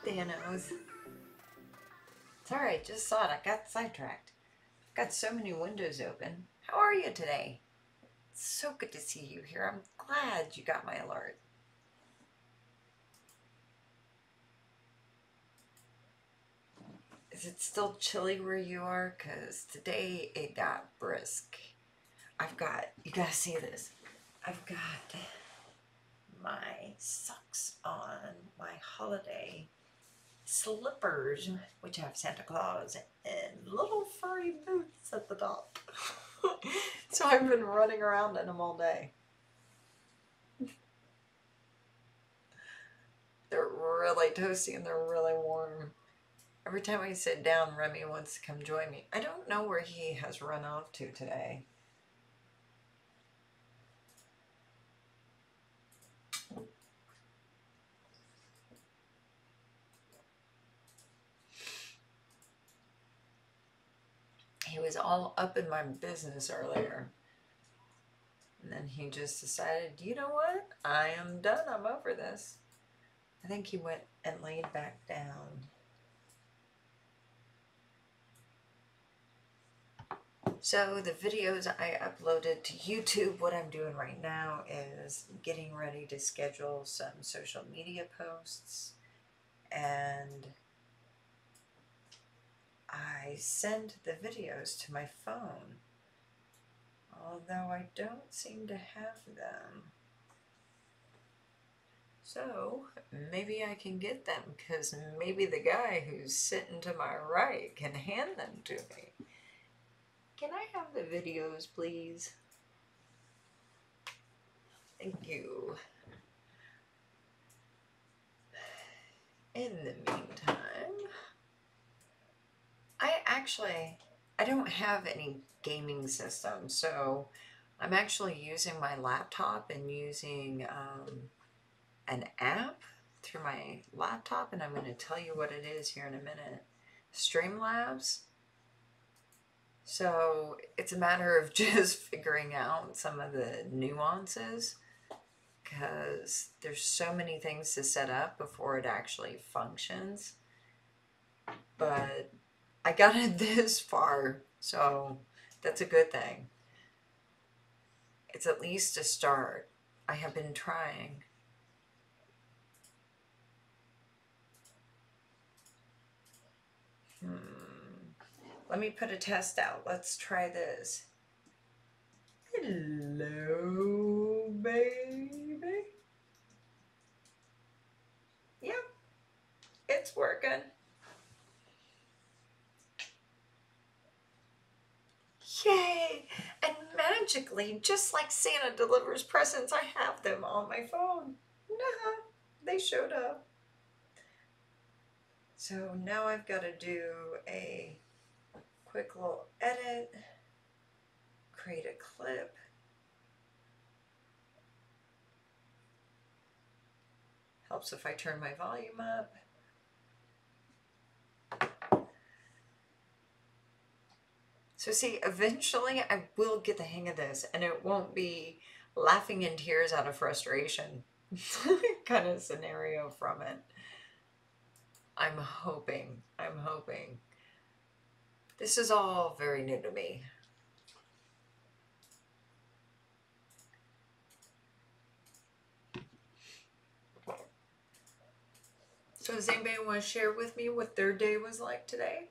Thanos. It's alright, just saw it. I got sidetracked. I've got so many windows open. How are you today? It's so good to see you here. I'm glad you got my alert. Is it still chilly where you are? Because today it got brisk. You gotta see this. I've got my socks on, my holiday slippers, which have Santa Claus, and little furry boots at the top. So I've been running around in them all day. They're really toasty and they're really warm. Every time I sit down, Remy wants to come join me. I don't know where he has run off to today. He was all up in my business earlier. And then he just decided, you know what? I am done. I'm over this. I think he went and laid back down. So the videos I uploaded to YouTube, what I'm doing right now is getting ready to schedule some social media posts, and I send the videos to my phone, although I don't seem to have them. So maybe I can get them, because maybe the guy who's sitting to my right can hand them to me. Can I have the videos, please? Thank you. In the meantime, I don't have any gaming system, so I'm actually using my laptop and using an app through my laptop, and I'm going to tell you what it is here in a minute. Streamlabs. So it's a matter of just figuring out some of the nuances, because there's so many things to set up before it actually functions. But I got it this far, so that's a good thing. It's at least a start. I have been trying. Let me put a test out. Let's try this. Hello, baby. Yep, it's working. Yay! And magically, just like Santa delivers presents, I have them on my phone. Nah, they showed up. So now I've got to do a quick little edit, create a clip. Helps if I turn my volume up. So see, eventually I will get the hang of this, and it won't be laughing in tears out of frustration kind of scenario from it. I'm hoping. This is all very new to me. So does anybody want to share with me what their day was like today?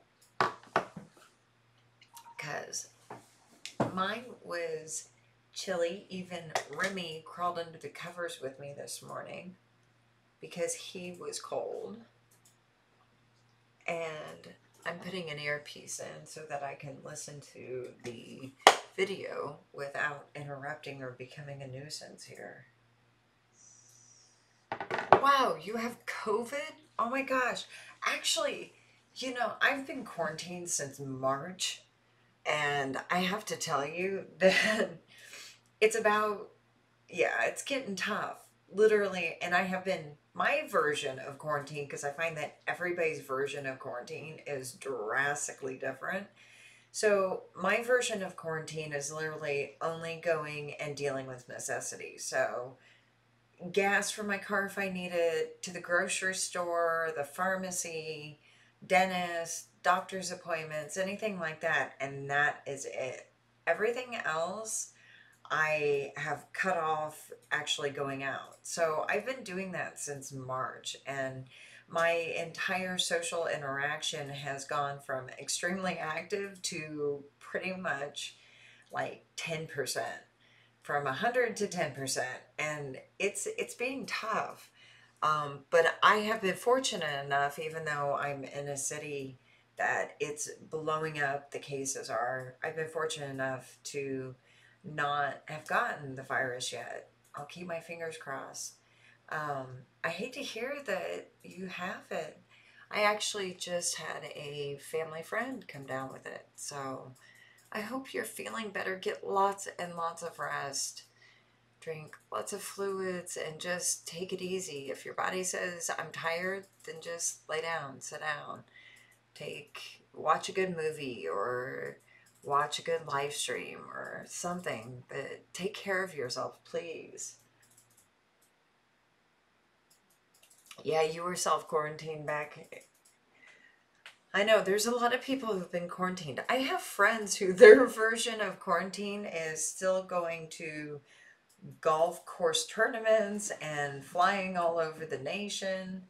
Because mine was chilly. Even Remy crawled under the covers with me this morning because he was cold. And I'm putting an earpiece in so that I can listen to the video without interrupting or becoming a nuisance here. Wow, you have COVID? Oh my gosh. Actually, you know, I've been quarantined since March, and I have to tell you that it's it's getting tough, literally. And I have been, my version of quarantine, because I find that everybody's version of quarantine is drastically different. So my version of quarantine is literally only going and dealing with necessities. So gas for my car if I need it, to the grocery store, the pharmacy, dentist, doctor's appointments, anything like that. And that is it. Everything else I have cut off actually going out. So I've been doing that since March, and my entire social interaction has gone from extremely active to pretty much like 10%, from 100 to 10%, and it's being tough. But I have been fortunate enough, even though I'm in a city that it's blowing up, the cases are, I've been fortunate enough to not have gotten the virus yet. I'll keep my fingers crossed. Um, I hate to hear that you have it. I actually just had a family friend come down with it. So I hope you're feeling better. Get lots and lots of rest. Drink lots of fluids and just take it easy. If your body says, I'm tired, then just lay down, sit down. Watch a good movie or watch a good live stream or something. But take care of yourself, please. Yeah, you were self-quarantined back. I know there's a lot of people who've been quarantined. I have friends who their version of quarantine is still going to golf course tournaments and flying all over the nation.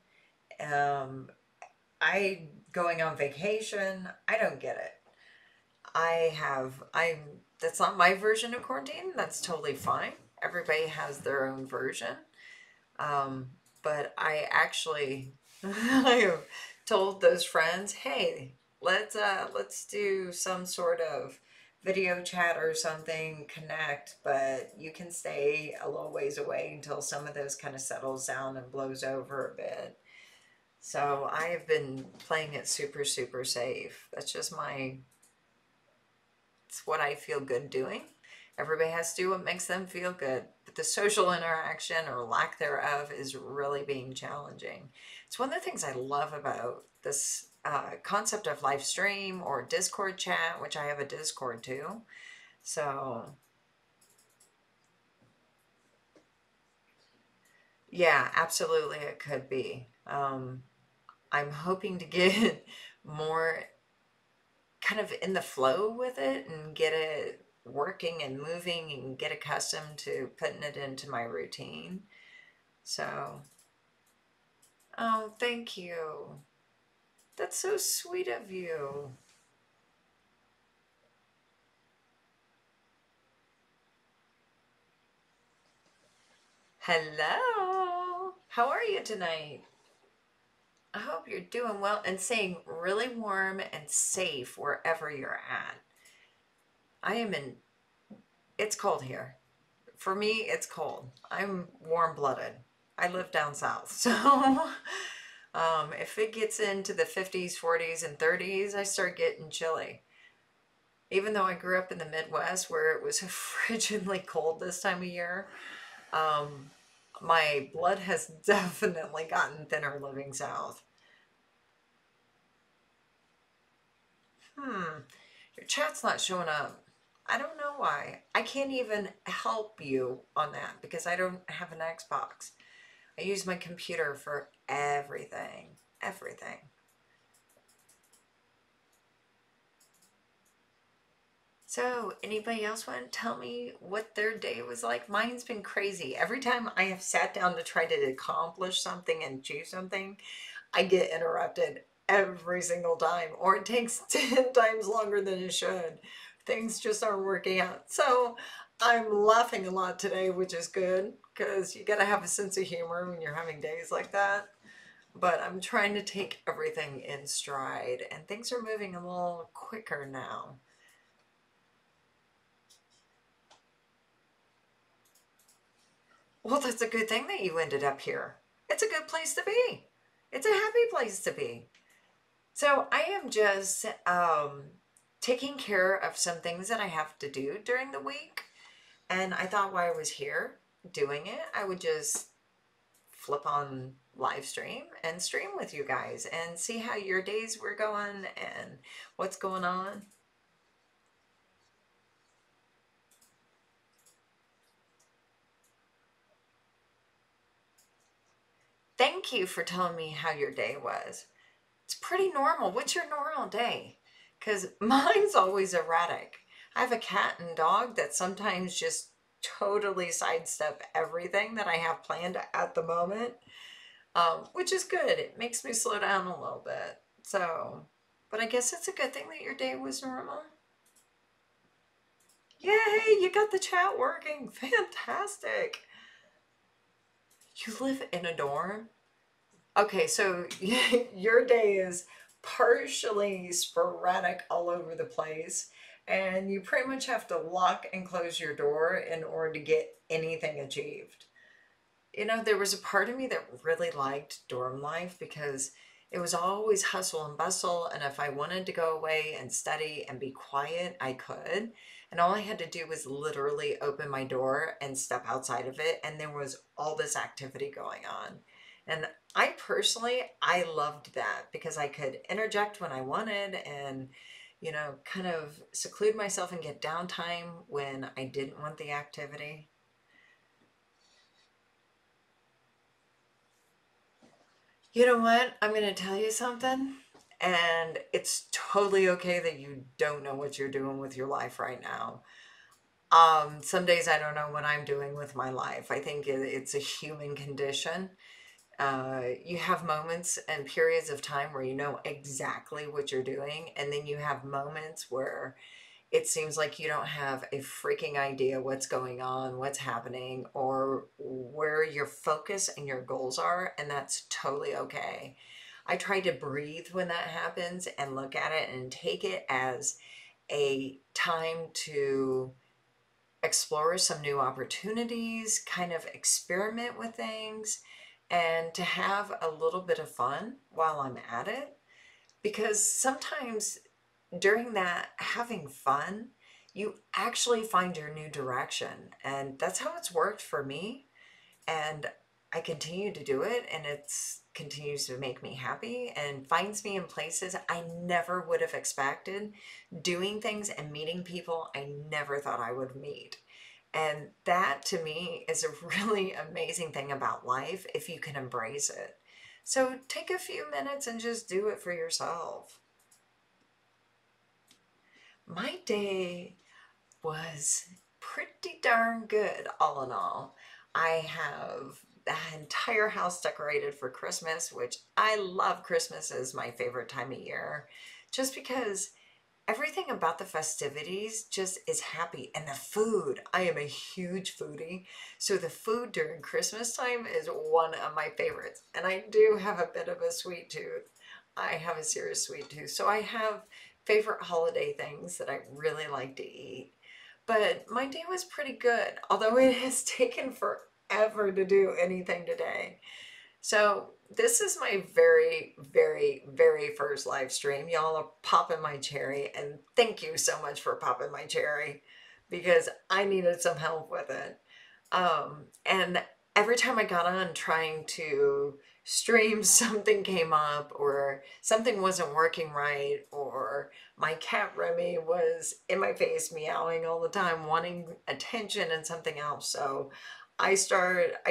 Um, I going on vacation. I don't get it. That's not my version of quarantine. That's totally fine. Everybody has their own version. Um, but I actually, I have told those friends, hey, let's do some sort of video chat or something, connect, but you can stay a little ways away until some of this kind of settles down and blows over a bit. So I have been playing it super, super safe. It's what I feel good doing. Everybody has to do what makes them feel good. But the social interaction or lack thereof is really being challenging. It's one of the things I love about this concept of live stream or Discord chat, which I have a Discord too. So, yeah, absolutely, it could be. I'm hoping to get more kind of in the flow with it and get it working and moving and get accustomed to putting it into my routine. So, oh, thank you. That's so sweet of you. Hello. How are you tonight? I hope you're doing well and staying really warm and safe wherever you're at. I am in, it's cold here. For me, it's cold. I'm warm-blooded. I live down south, so if it gets into the 50s, 40s, and 30s, I start getting chilly. Even though I grew up in the Midwest where it was frigidly cold this time of year, um, my blood has definitely gotten thinner living south. Hmm, your chat's not showing up. I don't know why. I can't even help you on that because I don't have an Xbox. I use my computer for everything. Everything. So, anybody else want to tell me what their day was like? Mine's been crazy. Every time I have sat down to try to accomplish something and do something, I get interrupted every single time, or it takes 10 times longer than it should. Things just aren't working out. So, I'm laughing a lot today, which is good because you got to have a sense of humor when you're having days like that. But I'm trying to take everything in stride, and things are moving a little quicker now. Well, that's a good thing that you ended up here. It's a good place to be. It's a happy place to be. So I am just taking care of some things that I have to do during the week. And I thought while I was here doing it, I would just flip on live stream and stream with you guys and see how your days were going and what's going on. thank you for telling me how your day was. It's pretty normal. What's your normal day? Because mine's always erratic. I have a cat and dog that sometimes just totally sidestep everything that I have planned at the moment, which is good. It makes me slow down a little bit. So, but I guess it's a good thing that your day was normal. Yay, you got the chat working. Fantastic. You live in a dorm? Okay, so your day is partially sporadic all over the place, and you pretty much have to lock and close your door in order to get anything achieved. You know, there was a part of me that really liked dorm life because it was always hustle and bustle. And if I wanted to go away and study and be quiet, I could. And all I had to do was literally open my door and step outside of it. And there was all this activity going on. And I personally, I loved that because I could interject when I wanted and, kind of seclude myself and get downtime when I didn't want the activity. You know what? I'm going to tell you something. And it's totally okay that you don't know what you're doing with your life right now. Some days I don't know what I'm doing with my life. I think it's a human condition. You have moments and periods of time where you know exactly what you're doing, and then you have moments where it seems like you don't have a freaking idea what's going on, what's happening, or where your focus and your goals are, and that's totally okay. I try to breathe when that happens and look at it and take it as a time to explore some new opportunities, kind of experiment with things, and to have a little bit of fun while I'm at it. Because sometimes during that having fun, you actually find your new direction. And that's how it's worked for me. And I continue to do it, and it's continues to make me happy and finds me in places I never would have expected, doing things and meeting people I never thought I would meet. And that to me is a really amazing thing about life if you can embrace it. So take a few minutes and just do it for yourself. My day was pretty darn good, all in all. I have the entire house decorated for Christmas, which I love. Christmas is my favorite time of year, just because everything about the festivities just is happy. And the food, I am a huge foodie. So the food during Christmas time is one of my favorites. And I do have a bit of a sweet tooth. I have a serious sweet tooth. So I have favorite holiday things that I really like to eat. But my day was pretty good, although it has taken forever to do anything today. So this is my very, very, very first live stream. Y'all are popping my cherry, and thank you so much for popping my cherry because I needed some help with it. And every time I got on trying to stream, something came up, or something wasn't working right, or my cat Remy was in my face meowing all the time, wanting attention and something else. So I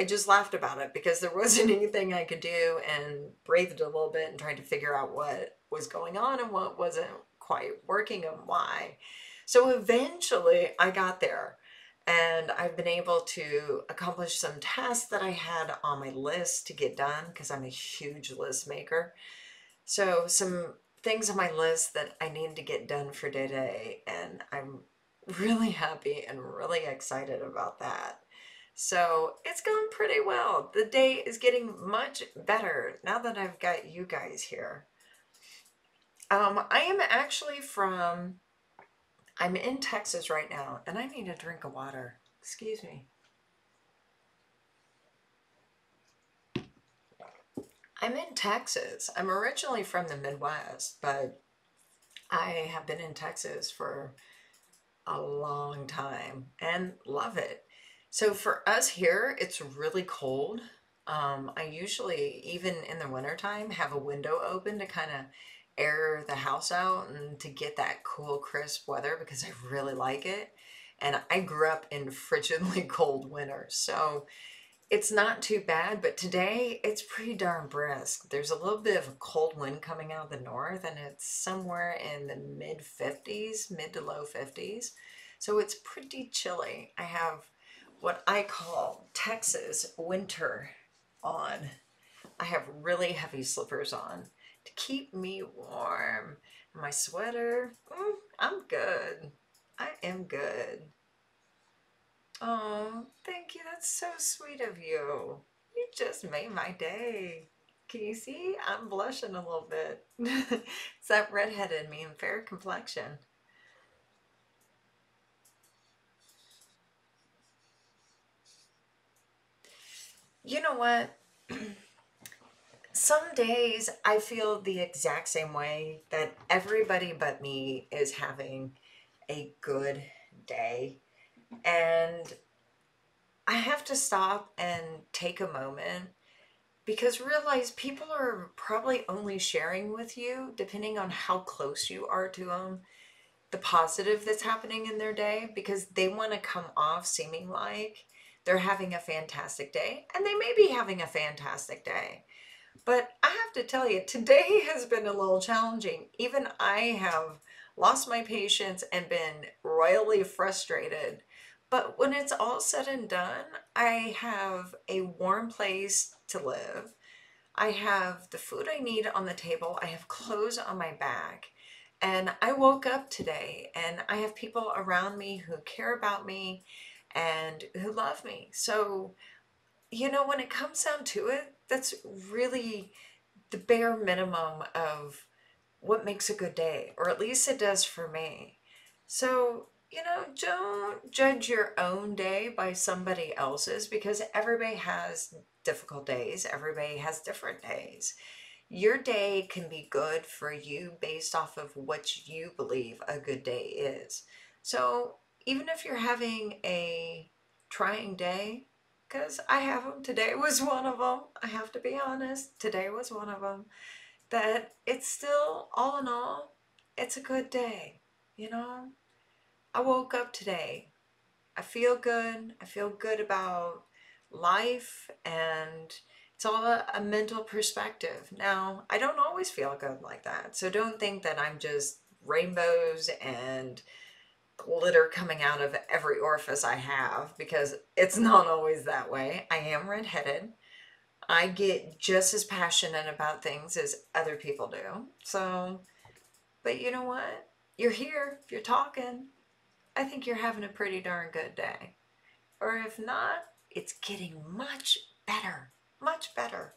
just laughed about it because there wasn't anything I could do, and breathed a little bit and tried to figure out what was going on and what wasn't quite working and why. So eventually I got there, and I've been able to accomplish some tasks that I had on my list to get done because I'm a huge list maker. So some things on my list that I need to get done for today, and I'm really happy and really excited about that. So it's gone pretty well. The day is getting much better now that I've got you guys here. I am actually I'm in Texas right now, and I need a drink of water. Excuse me. I'm in Texas. I'm originally from the Midwest, but I have been in Texas for a long time and love it. So for us here, it's really cold. I usually, even in the wintertime, have a window open to kind of air the house out and to get that cool, crisp weather because I really like it. And I grew up in frigidly cold winters. So It's not too bad, but today it's pretty darn brisk. There's a little bit of a cold wind coming out of the north, and it's somewhere in the mid 50s, mid to low 50s. So it's pretty chilly. I have what I call Texas winter on. I have really heavy slippers on to keep me warm. My sweater, I'm good. I am good. Oh, thank you. That's so sweet of you. You just made my day. Can you see? I'm blushing a little bit. It's that redhead in me and fair complexion. You know what? Some days I feel the exact same way that everybody but me is having a good day. And I have to stop and take a moment because realize people are probably only sharing with you, depending on how close you are to them, the positive that's happening in their day because they want to come off seeming like they're having a fantastic day. And they may be having a fantastic day. But I have to tell you, today has been a little challenging. Even I have lost my patience and been royally frustrated. But when it's all said and done, I have a warm place to live. I have the food I need on the table. I have clothes on my back. And I woke up today and I have people around me who care about me and who love me. So, when it comes down to it, that's really the bare minimum of what makes a good day, or at least it does for me. So, don't judge your own day by somebody else's because everybody has difficult days, everybody has different days. Your day can be good for you based off of what you believe a good day is. So, even if you're having a trying day, because I have them, today was one of them, I have to be honest, today was one of them, that it's still, all in all, it's a good day. You know, I woke up today. I feel good. I feel good about life, and it's all a mental perspective. Now, I don't always feel good like that. So don't think that I'm just rainbows and glitter coming out of every orifice I have because it's not always that way. I am redheaded. I get just as passionate about things as other people do. So, but you know what? You're here, you're talking. I think you're having a pretty darn good day. Or if not, it's getting much better. Much better.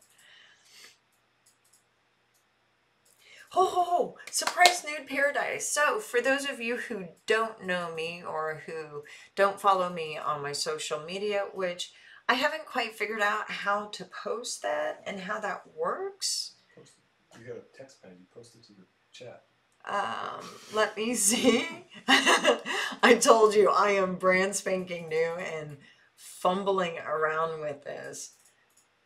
Ho ho ho! Surprise Nude Paradise. So, for those of you who don't know me or who don't follow me on my social media, which I haven't quite figured out how to post that and how that works. You got a text pad, you post it to the chat. Let me see. I told you I am brand spanking new and fumbling around with this.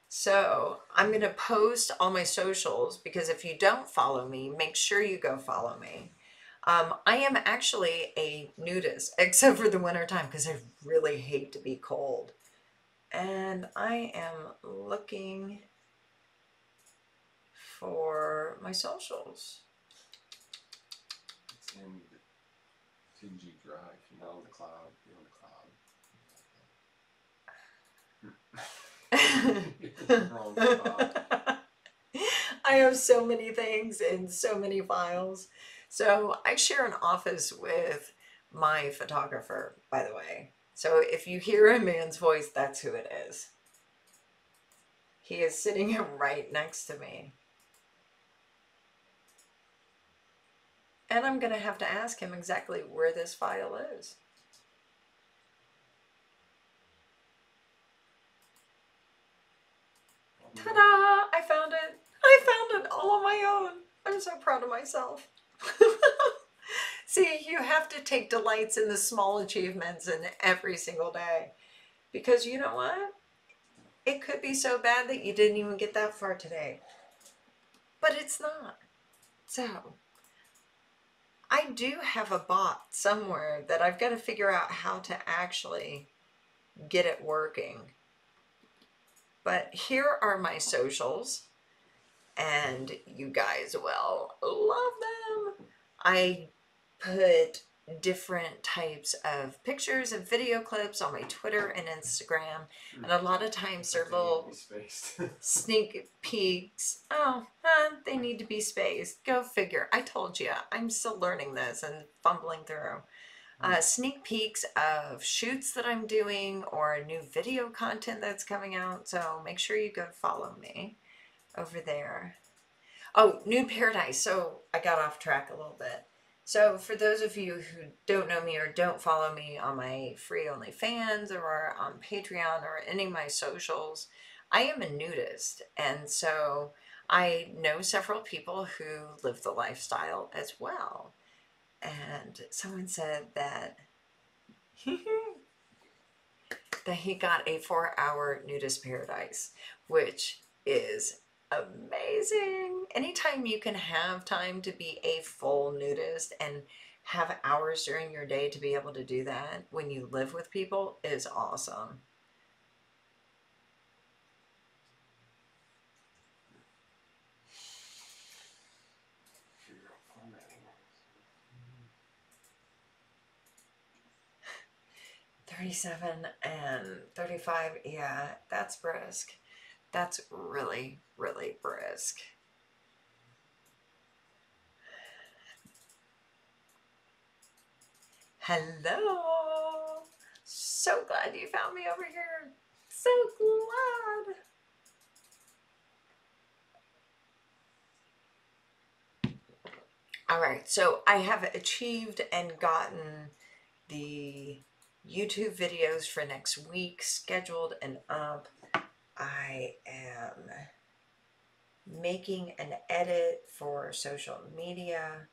So I'm going to post all my socials because if you don't follow me, make sure you go follow me. I am actually a nudist, except for the winter time because I really hate to be cold. And I am looking for my socials. It's in the Tingy Drive. You're not on the cloud. You're on the cloud. Wrong spot. I have so many things in so many files. So I share an office with my photographer, by the way. So if you hear a man's voice, that's who it is. He is sitting right next to me. And I'm going to have to ask him exactly where this file is. Ta-da! I found it! I found it all on my own! I'm so proud of myself. See, you have to take delights in the small achievements in every single day. Because you know what? It could be so bad that you didn't even get that far today. But it's not. So, I do have a bot somewhere that I've got to figure out how to actually get it working. But here are my socials, and you guys will love them. I put different types of pictures and video clips on my Twitter and Instagram, and a lot of times they're little sneak peeks. Oh, they need to be spaced. Go figure. I told you, I'm still learning this and fumbling through. Sneak peeks of shoots that I'm doing or new video content that's coming out. So make sure you go follow me over there. Oh, New Paradise. So I got off track a little bit. So for those of you who don't know me or don't follow me on my free OnlyFans or on Patreon or any of my socials, I am a nudist. And so I know several people who live the lifestyle as well. And someone said that that he got a 4-hour nudist paradise, which is amazing. Anytime you can have time to be a full nudist and have hours during your day to be able to do that when you live with people is awesome. $37 and $35, yeah, that's brisk. That's really, really brisk. Hello! So glad you found me over here. So glad. All right, so I have achieved and gotten the YouTube videos for next week scheduled and up. I am making an edit for social media.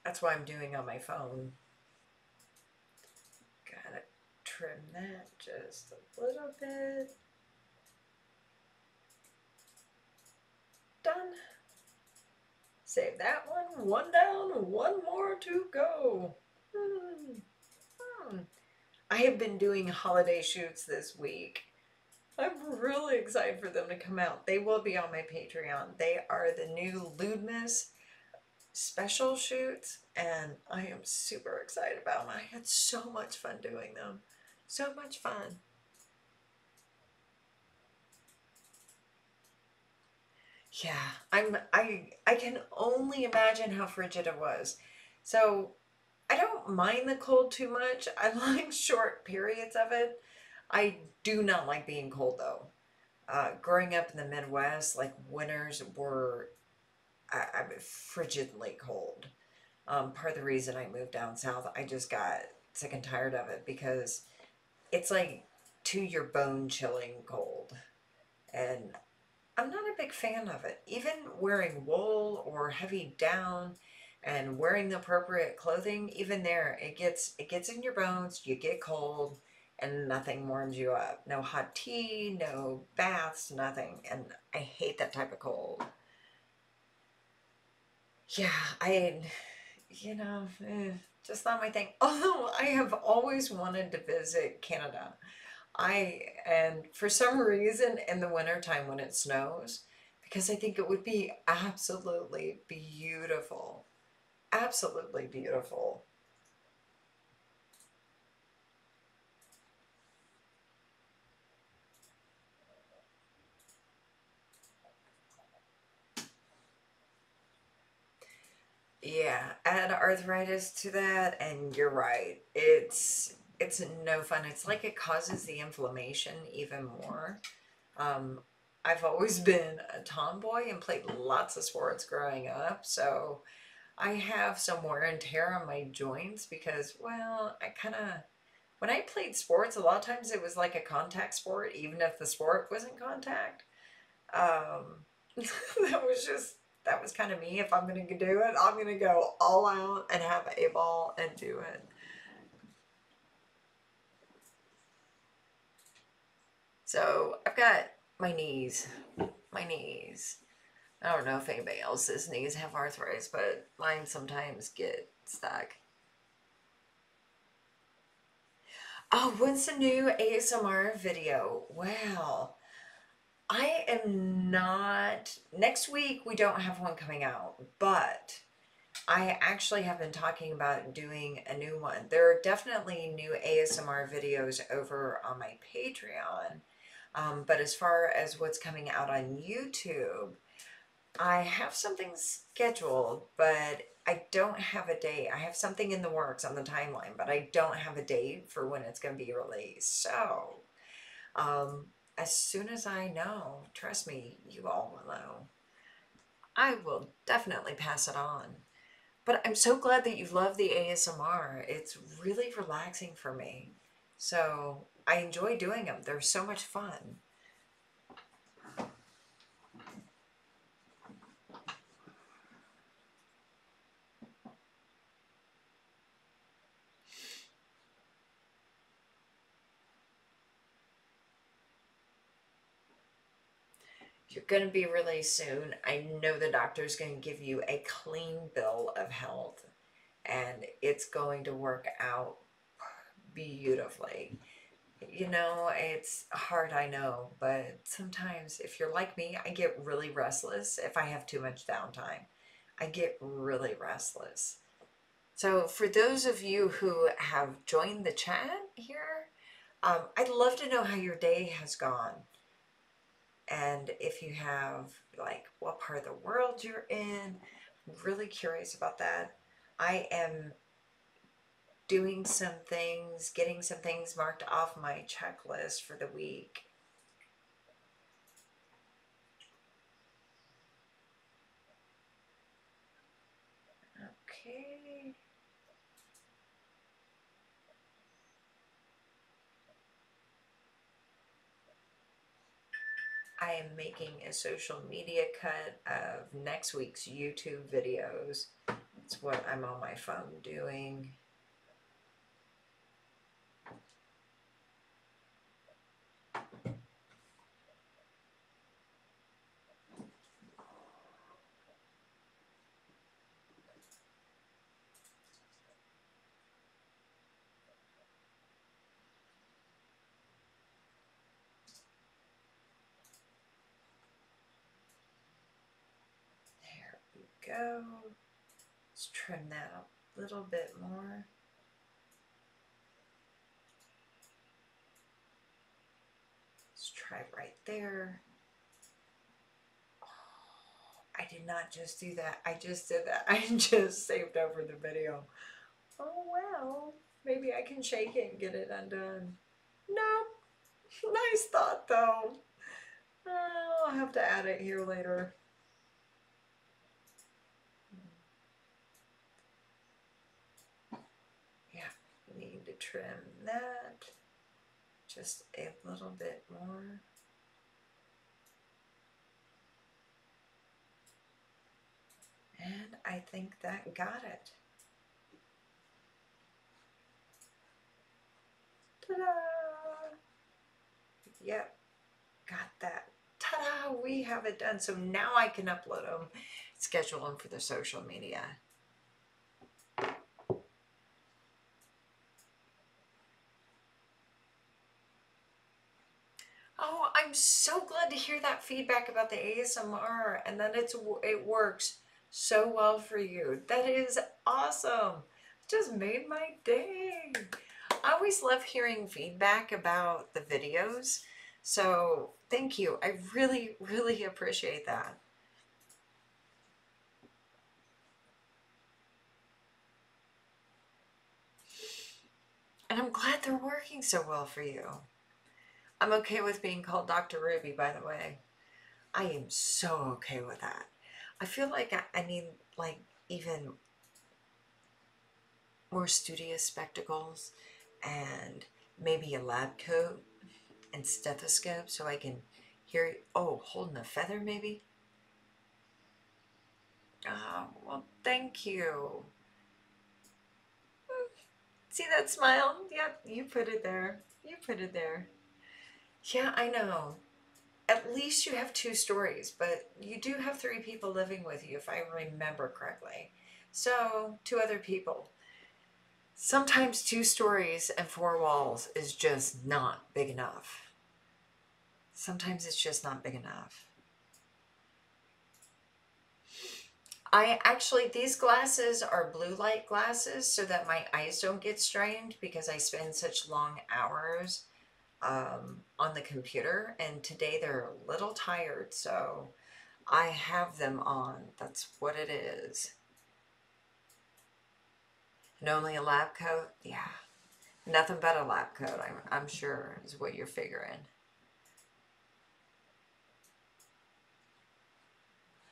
That's what I'm doing on my phone. Gotta trim that just a little bit. Done. Save that one. One down, one more to go. I have been doing holiday shoots this week. I'm really excited for them to come out. They will be on my Patreon. They are the new Ludmas special shoots, and I am super excited about them. I had so much fun doing them. So much fun. Yeah, I can only imagine how frigid it was. So I don't mind the cold too much. I like short periods of it. I do not like being cold though. Growing up in the Midwest, like winters were frigidly cold. Part of the reason I moved down south, I just got sick and tired of it because it's like to your bone chilling cold. And I'm not a big fan of it. Even wearing wool or heavy down and wearing the appropriate clothing, even there, it gets in your bones, you get cold, and nothing warms you up. No hot tea, no baths, nothing. And I hate that type of cold. Yeah, just not my thing. Although I have always wanted to visit Canada. And for some reason in the wintertime when it snows, because I think it would be absolutely beautiful. Absolutely beautiful. Yeah, add arthritis to that, and you're right. It's no fun. It's like it causes the inflammation even more. Um, I've always been a tomboy and played lots of sports growing up, so I have some wear and tear on my joints because, well, when I played sports, a lot of times it was like a contact sport, even if the sport wasn't contact. Um, that was kind of me. If I'm going to do it, I'm going to go all out and have a ball and do it. So I've got my knees. My knees. I don't know if anybody else's knees have arthritis, but mine sometimes get stuck. Oh, when's the new ASMR video? Well, I am not. Next week, we don't have one coming out, but I actually have been talking about doing a new one. There are definitely new ASMR videos over on my Patreon. But as far as what's coming out on YouTube, I have something scheduled, but I don't have a date. I have something in the works on the timeline, but I don't have a date for when it's going to be released. So, um, as soon as I know, trust me, you all will know. I will definitely pass it on. But I'm so glad that you love the ASMR. It's really relaxing for me. So I enjoy doing them. They're so much fun. You're going to be released soon. I know the doctor's going to give you a clean bill of health and it's going to work out beautifully. You know, it's hard, I know, but sometimes if you're like me, I get really restless if I have too much downtime. I get really restless. So, for those of you who have joined the chat here, I'd love to know how your day has gone. And if you have, like, what part of the world you're in, I'm really curious about that. I am doing some things, getting some things marked off my checklist for the week. Okay. I am making a social media cut of next week's YouTube videos. That's what I'm on my phone doing. There we go. Let's trim that up a little bit more. Let's try right there. I did not just do that. I just did that. I just saved over the video. Oh well, maybe I can shake it and get it undone. Nope. Nice thought though. I'll have to add it here later. Yeah, need to trim that just a little bit more. And I think that got it. Ta-da! Yep, got that. Ta-da! We have it done. So now I can upload them, schedule them for the social media. Oh, I'm so glad to hear that feedback about the ASMR and that it works so well for you. That is awesome. Just made my day. I always love hearing feedback about the videos. So thank you. I really, really appreciate that. And I'm glad they're working so well for you. I'm okay with being called Dr. Ruby, by the way. I am so okay with that. I feel like I need, like, even more studious spectacles and maybe a lab coat and stethoscope so I can hear. Oh, holding a feather maybe. Oh, well, thank you. See that smile? Yep, you put it there. You put it there. Yeah, I know. At least you have two stories, but you do have three people living with you, if I remember correctly. So, two other people. Sometimes 2 stories and 4 walls is just not big enough. Sometimes it's just not big enough. These glasses are blue light glasses so that my eyes don't get strained because I spend such long hours on the computer, and today they're a little tired, so I have them on. That's what it is. And only a lab coat? Yeah. Nothing but a lab coat, I'm sure, is what you're figuring.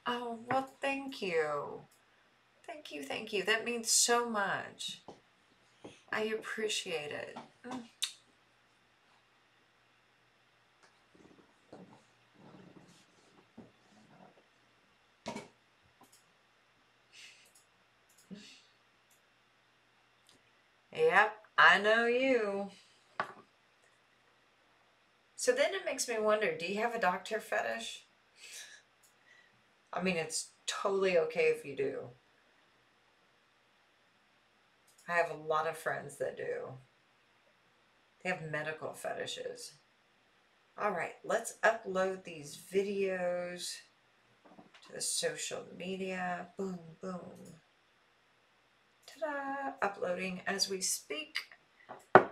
Oh, well, thank you. Thank you, thank you. That means so much. I appreciate it. Yep, I know you. So then it makes me wonder, do you have a doctor fetish? I mean, it's totally okay if you do. I have a lot of friends that do. They have medical fetishes. All right, let's upload these videos to the social media. Boom, boom. Ta-da! Uploading as we speak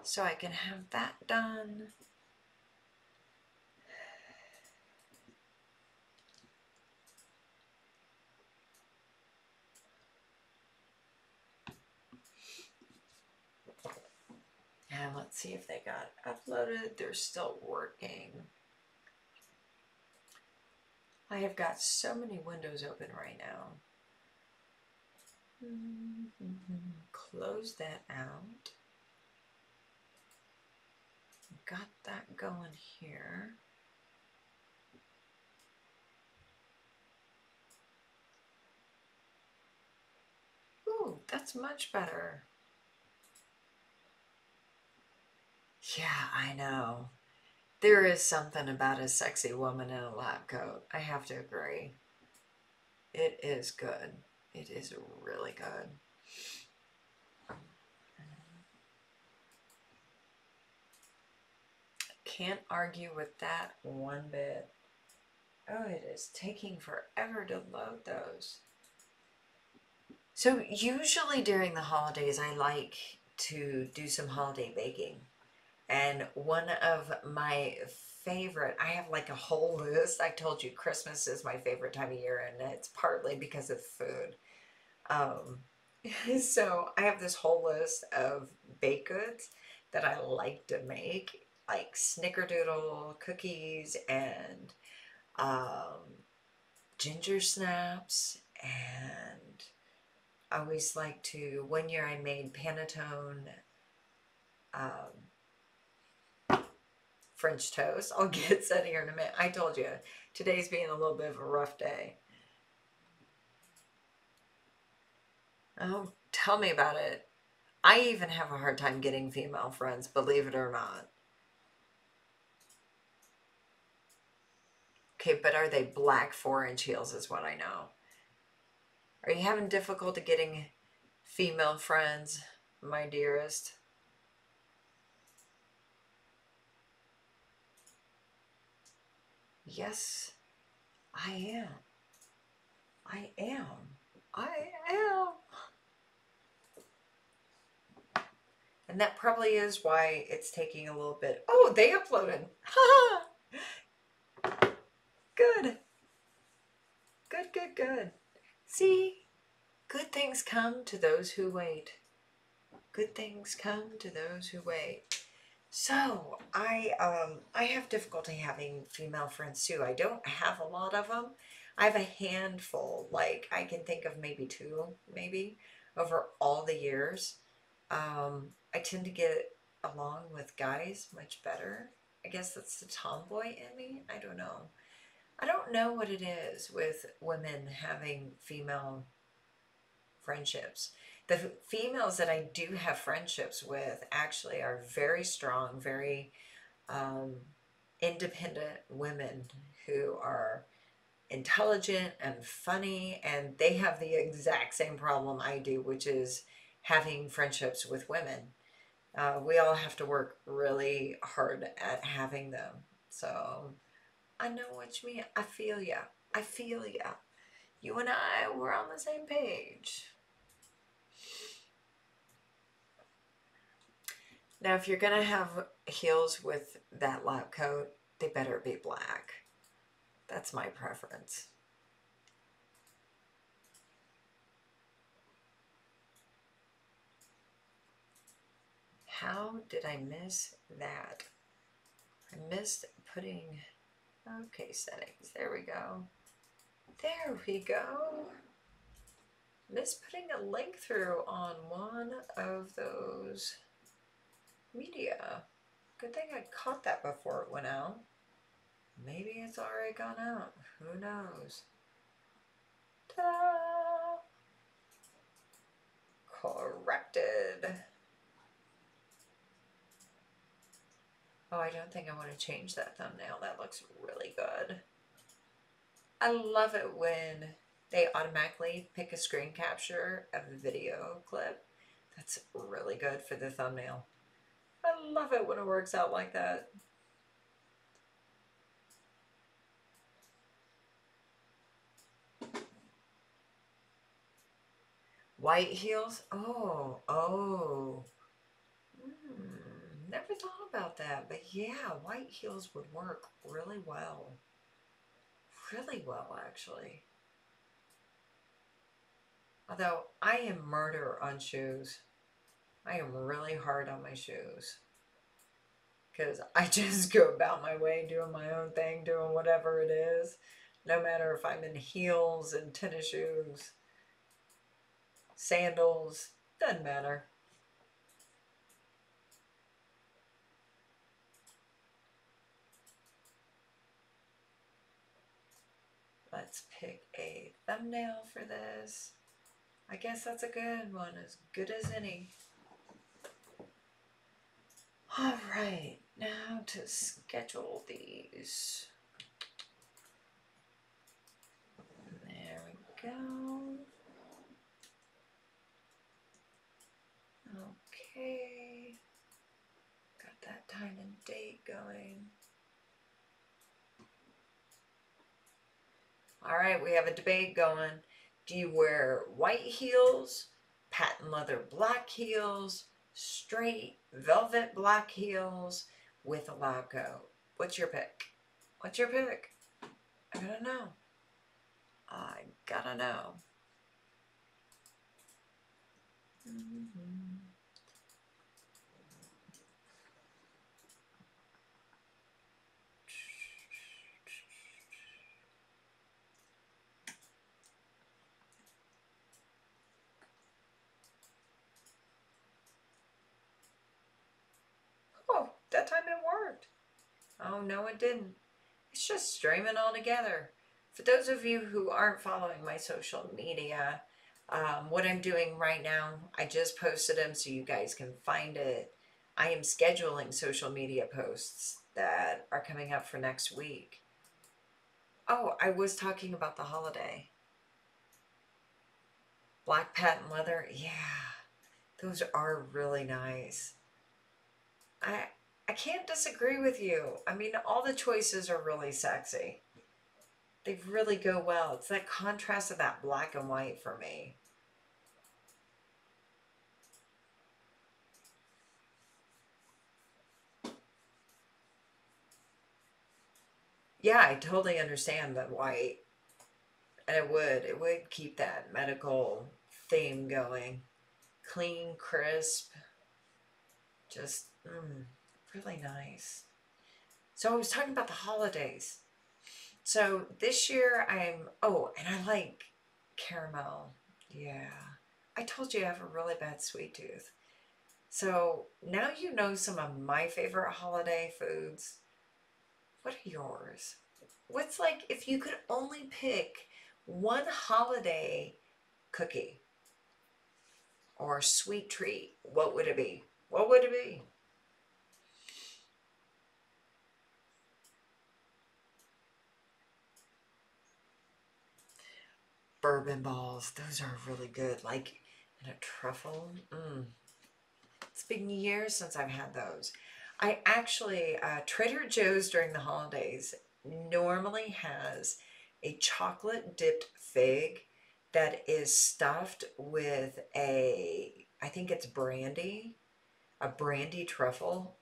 so I can have that done. And let's see if they got uploaded. They're still working. I have got so many windows open right now. Close that out. Got that going here. Ooh, that's much better. Yeah, I know. There is something about a sexy woman in a lab coat. I have to agree. It is good. It is really good. Can't argue with that one bit. Oh, it is taking forever to load those. So usually during the holidays, I like to do some holiday baking. And one of my favorite, I have like a whole list. I told you Christmas is my favorite time of year, and it's partly because of food. Um, so I have this whole list of baked goods that I like to make, like snickerdoodle cookies and um, ginger snaps. And I always like to, one year I made panettone um, French toast. I'll get set here in a minute. I told you, today's being a little bit of a rough day. Oh, tell me about it. I even have a hard time getting female friends, believe it or not. Okay, but are they black 4-inch heels is what I know. Are you having difficulty getting female friends, my dearest? Yes, I am. I am. I am. And that probably is why it's taking a little bit. Oh, they uploaded. Good. Good, good, good. See, good things come to those who wait. Good things come to those who wait. So I have difficulty having female friends too. I don't have a lot of them. I have a handful, like I can think of maybe 2, maybe over all the years. I tend to get along with guys much better. I guess that's the tomboy in me. I don't know. I don't know what it is with women having female friendships. The females that I do have friendships with actually are very strong, very um, independent women who are intelligent and funny, and they have the exact same problem I do, which is having friendships with women. We all have to work really hard at having them. So I know what you mean. I feel ya. I feel ya. You and I, we're on the same page. Now, if you're gonna have heels with that lab coat, they better be black. That's my preference. How did I miss that? I missed putting, okay, settings. There we go. There we go. Missed putting a link through on one of those media. Good thing I caught that before it went out. Maybe it's already gone out. Who knows? Ta-da! Corrected. Oh, I don't think I want to change that thumbnail. That looks really good. I love it when they automatically pick a screen capture of a video clip. That's really good for the thumbnail. I love it when it works out like that. White heels? Oh. Never thought about that, but yeah, white heels would work really well. Really well, actually. Although I am murder on shoes. I am really hard on my shoes. Because I just go about my way doing my own thing, doing whatever it is. No matter if I'm in heels and tennis shoes, sandals, doesn't matter. Let's pick a thumbnail for this. I guess that's a good one, as good as any. All right, now to schedule these. There we go. Okay. Got that time and date going. All right, we have a debate going. Do you wear white heels, patent leather black heels, straight velvet black heels with a lab coat? What's your pick? What's your pick? I gotta know. I gotta know. Oh, that time it worked. Oh, no, it didn't. It's just streaming all together. For those of you who aren't following my social media, what I'm doing right now, I just posted them so you guys can find it. I am scheduling social media posts that are coming up for next week. Oh, I was talking about the holiday. Black patent leather, yeah, those are really nice. I I can't disagree with you. I mean, all the choices are really sexy. They really go well. It's that contrast of that black and white for me. Yeah, I totally understand the white. And it would keep that medical theme going. Clean, crisp, just really nice. So I was talking about the holidays. So this year and I like caramel. Yeah. I told you I have a really bad sweet tooth. So now you know some of my favorite holiday foods. What are yours? What's like if you could only pick one holiday cookie or sweet treat, what would it be? What would it be? Bourbon balls. Those are really good. Like And a truffle. It's been years since I've had those. I actually, Trader Joe's during the holidays normally has a chocolate dipped fig that is stuffed with I think it's brandy, a brandy truffle.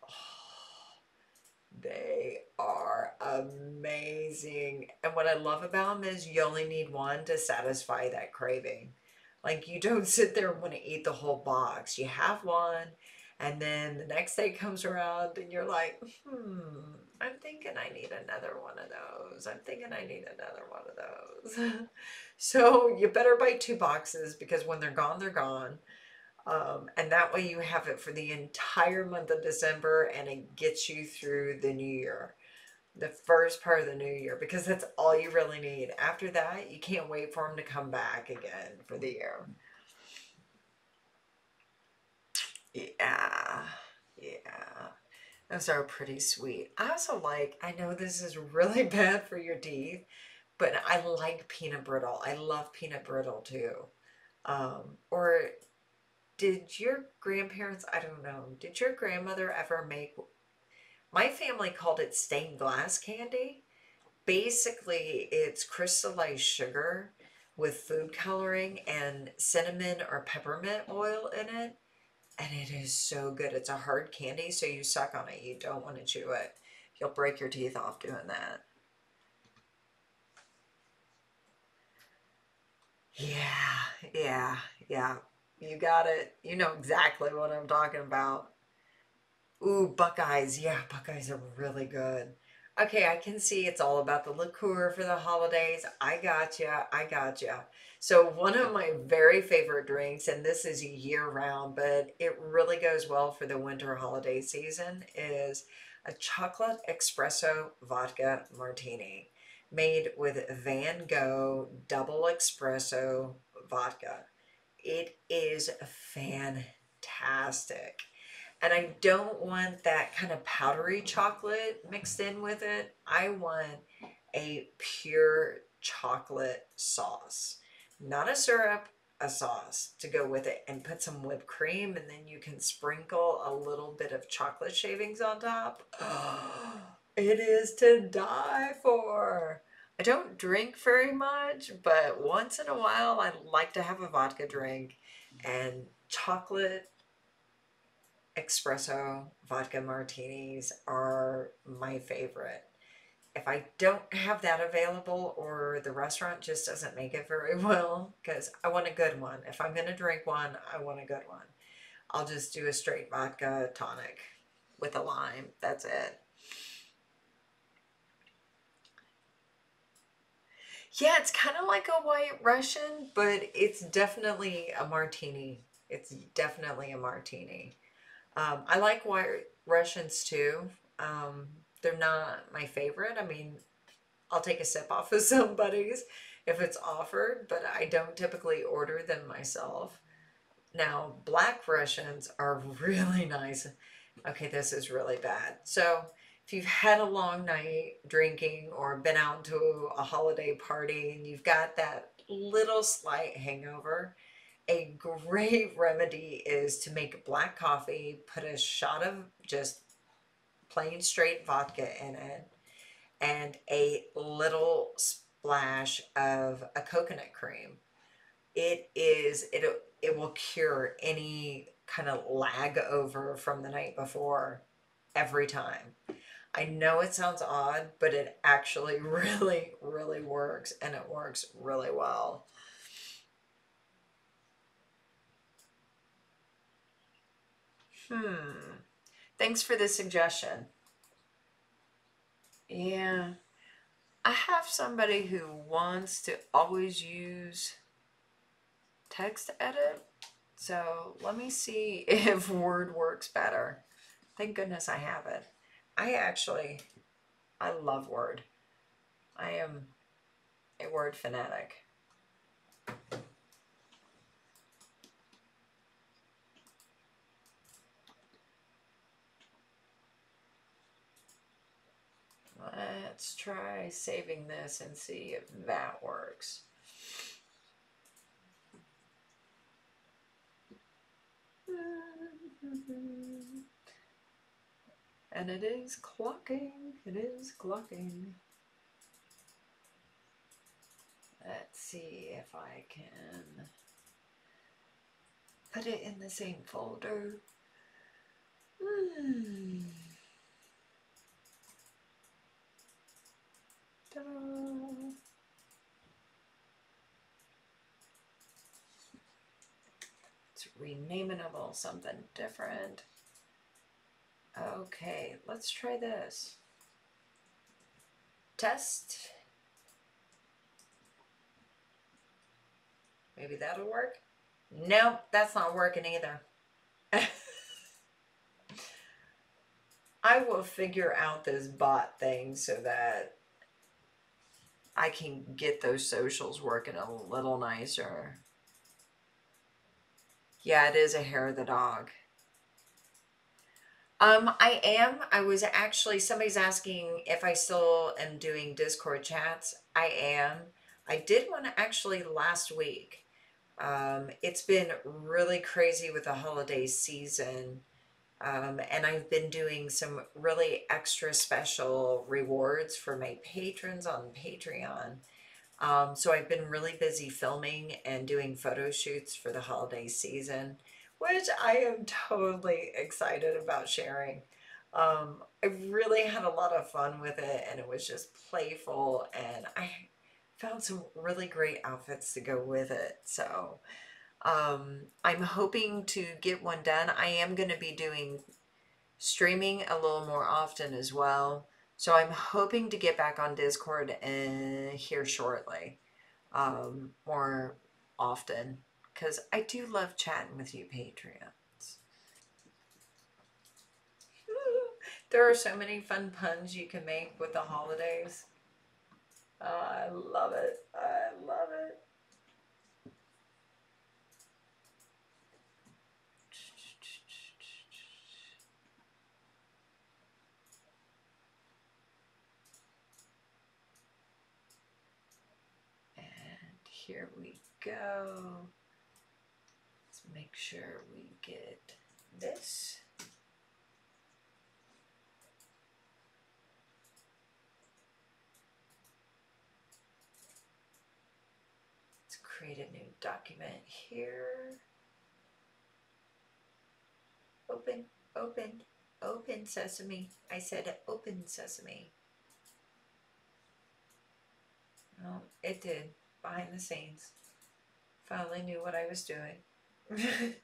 They are amazing. And what I love about them is you only need one to satisfy that craving. Like you don't sit there and want to eat the whole box. You have one, and then the next day comes around and you're like, I'm thinking I need another one of those. I'm thinking I need another one of those. So you better buy two boxes because when they're gone, they're gone. And that way you have it for the entire month of December and it gets you through the new year, the first part of the new year, because that's all you really need. After that, you can't wait for them to come back again for the year. Yeah, yeah. Those are pretty sweet. I also like, I know this is really bad for your teeth, but I like peanut brittle. I love peanut brittle too. Or did your grandparents, I don't know, did your grandmother ever make, my family called it stained glass candy. Basically, it's crystallized sugar with food coloring and cinnamon or peppermint oil in it. And it is so good. It's a hard candy, so you suck on it. You don't want to chew it. You'll break your teeth off doing that. Yeah, yeah, yeah. You got it. You know exactly what I'm talking about. Ooh, Buckeyes. Yeah, Buckeyes are really good. Okay, I can see it's all about the liqueur for the holidays. I gotcha. I gotcha. So, one of my very favorite drinks, and this is year round, but it really goes well for the winter holiday season, is a chocolate espresso vodka martini made with Van Gogh double espresso vodka. It is fantastic. And I don't want that kind of powdery chocolate mixed in with it. I want a pure chocolate sauce, not a syrup, a sauce to go with it, and put some whipped cream, and then you can sprinkle a little bit of chocolate shavings on top. It is to die for. I don't drink very much, but once in a while I like to have a vodka drink, and chocolate espresso vodka martinis are my favorite. If I don't have that available or the restaurant just doesn't make it very well, because I want a good one. If I'm going to drink one, I want a good one. I'll just do a straight vodka tonic with a lime. That's it. Yeah, it's kind of like a white Russian, but it's definitely a martini. It's definitely a martini. I like white Russians too. Um, they're not my favorite. I mean, I'll take a sip off of somebody's if it's offered, but I don't typically order them myself. Now, black Russians are really nice. Okay, this is really bad. So, if you've had a long night drinking or been out to a holiday party and you've got that little slight hangover, a great remedy is to make black coffee, put a shot of just plain straight vodka in it, and a little splash of a coconut cream. It will cure any kind of lag over from the night before every time. I know it sounds odd, but it actually really, really works, and it works really well. Hmm. Thanks for the suggestion. Yeah. I have somebody who wants to always use text edit. So let me see if Word works better. Thank goodness I have it. I love Word. I am a Word fanatic. Let's try saving this and see if that works. And it is clocking. It is clocking. Let's see if I can put it in the same folder. Ta-da. Let's rename it a little something different. Okay, let's try this. Test. Maybe that'll work. Nope, that's not working either. I will figure out this bot thing so that I can get those socials working a little nicer. Yeah, it is a hair of the dog. I am. I was actually, somebody's asking if I still am doing Discord chats. I am. I did one actually last week. It's been really crazy with the holiday season. And I've been doing some really extra special rewards for my patrons on Patreon. So I've been really busy filming and doing photo shoots for the holiday season, which I am totally excited about sharing. I really had a lot of fun with it, and it was just playful, and I found some really great outfits to go with it. So I'm hoping to get one done. I am going to be doing streaming a little more often as well. So I'm hoping to get back on Discord here shortly, more often, because I do love chatting with you Patreons. There are so many fun puns you can make with the holidays. I love it. I love it. And here we go. Let's make sure we get this. Let's create a new document here. Open, open, open sesame. I said open sesame. Oh, it did, behind the scenes. Finally knew what I was doing. If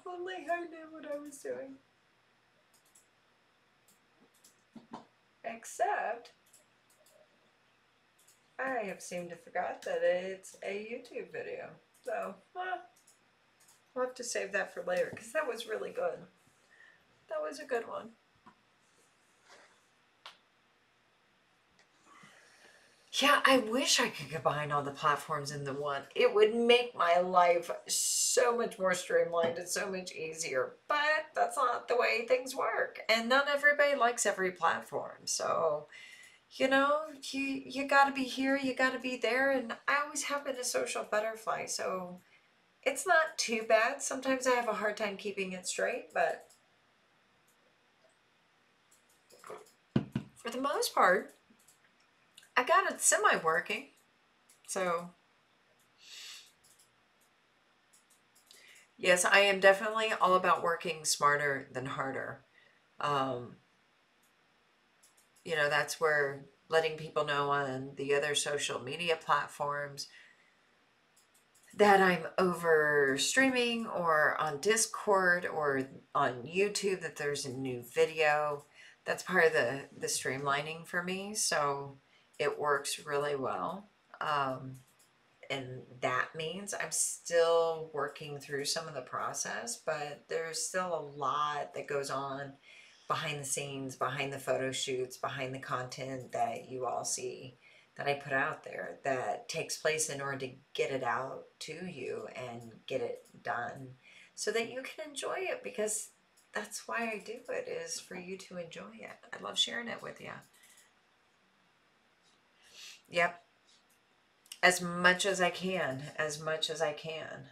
only I knew what I was doing. Except, I have seemed to forgot that it's a YouTube video. So, I'll have to save that for later, because that was really good. That was a good one. Yeah, I wish I could combine all the platforms into one. It would make my life so much more streamlined and so much easier. But that's not the way things work. And not everybody likes every platform. So, you know, you got to be here, you got to be there. And I always have been a social butterfly. So it's not too bad. Sometimes I have a hard time keeping it straight. But for the most part, I got it semi-working. So yes, I am definitely all about working smarter than harder. Um, that's where letting people know on the other social media platforms that I'm over streaming or on Discord or on YouTube that there's a new video. That's part of the streamlining for me. So it works really well. And that means I'm still working through some of the process, but there's still a lot that goes on behind the scenes, behind the photo shoots, behind the content that you all see that I put out there that takes place in order to get it out to you and get it done so that you can enjoy it, because that's why I do it, is for you to enjoy it. I love sharing it with you. Yep. As much as I can, as much as I can.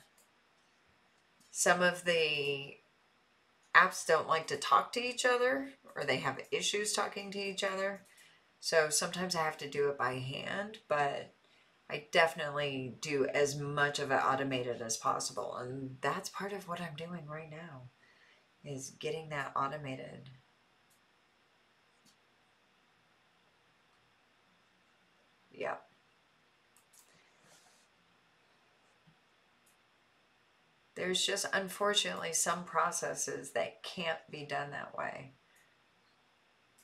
Some of the apps don't like to talk to each other, or they have issues talking to each other. So sometimes I have to do it by hand, but I definitely do as much of it automated as possible. And that's part of what I'm doing right now, is getting that automated. Yep. There's just unfortunately some processes that can't be done that way.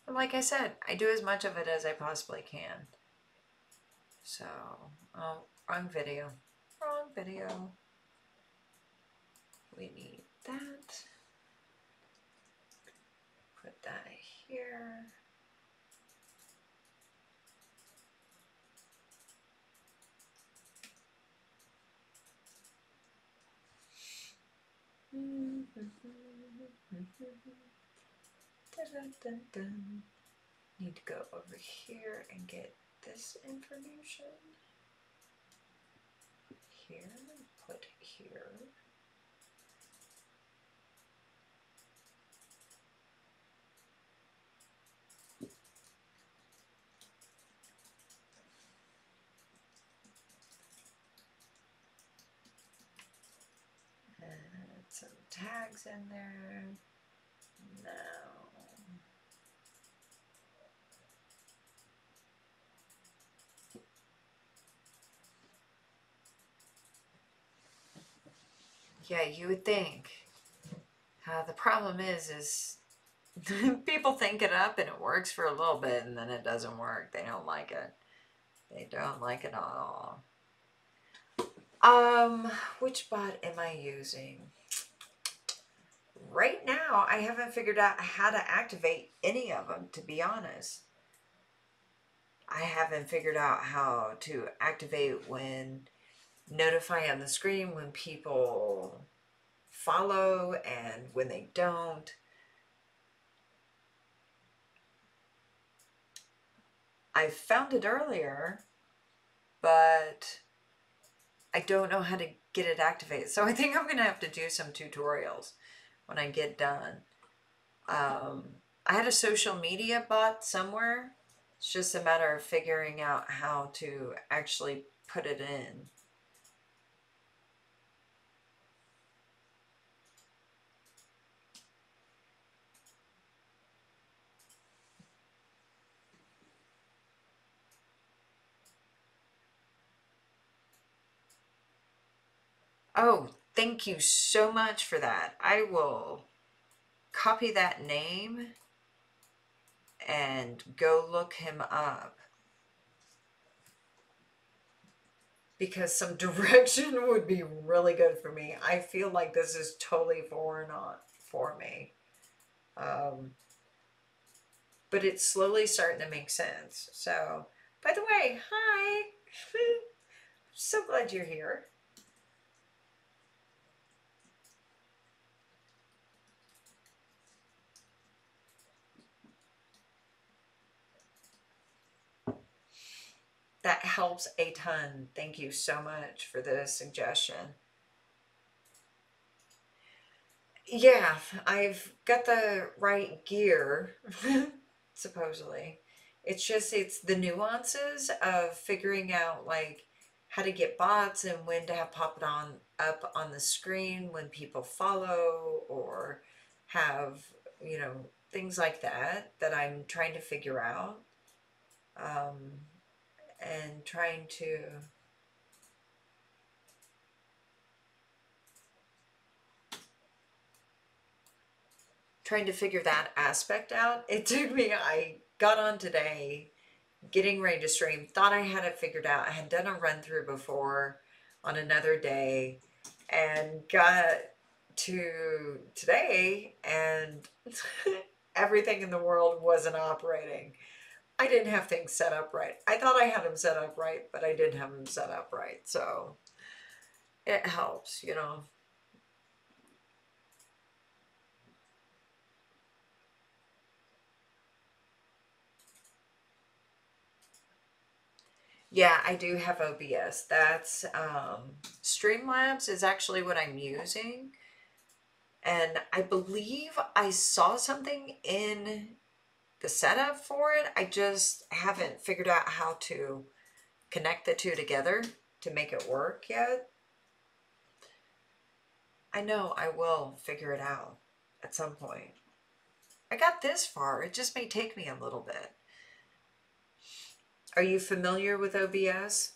But like I said, I do as much of it as I possibly can. So, oh, wrong video. Wrong video. We need that. Put that here. Need to go over here and get this information. Here, put here. And some tags in there. Now. Yeah, you would think. The problem is people think it up and it works for a little bit and then it doesn't work. They don't like it. They don't like it at all. Which bot am I using? Right now, I haven't figured out how to activate any of them, to be honest. I haven't figured out how to activate when notify on the screen when people follow and when they don't. I found it earlier, but I don't know how to get it activated. So I think I'm going to have to do some tutorials when I get done. I had a social media bot somewhere. It's just a matter of figuring out how to actually put it in. Oh, thank you so much for that. I will copy that name and go look him up, because some direction would be really good for me. I feel like this is totally foreign for me. But it's slowly starting to make sense. So, by the way, hi. So glad you're here. That helps a ton. Thank you so much for the suggestion. Yeah, I've got the right gear, supposedly. It's the nuances of figuring out like how to get bots and when to have pop it on up on the screen when people follow, or have, things like that that I'm trying to figure out. And trying to figure that aspect out. It took me, I got on today, getting ready to stream, thought I had it figured out. I had done a run through before on another day and got to today and everything in the world wasn't operating. I didn't have things set up right. I thought I had them set up right, but I didn't have them set up right. So it helps. Yeah, I do have OBS. That's Streamlabs is actually what I'm using. And I believe I saw something in the setup for it. I just haven't figured out how to connect the two together to make it work yet. I know I will figure it out at some point. I got this far, it just may take me a little bit. Are you familiar with OBS?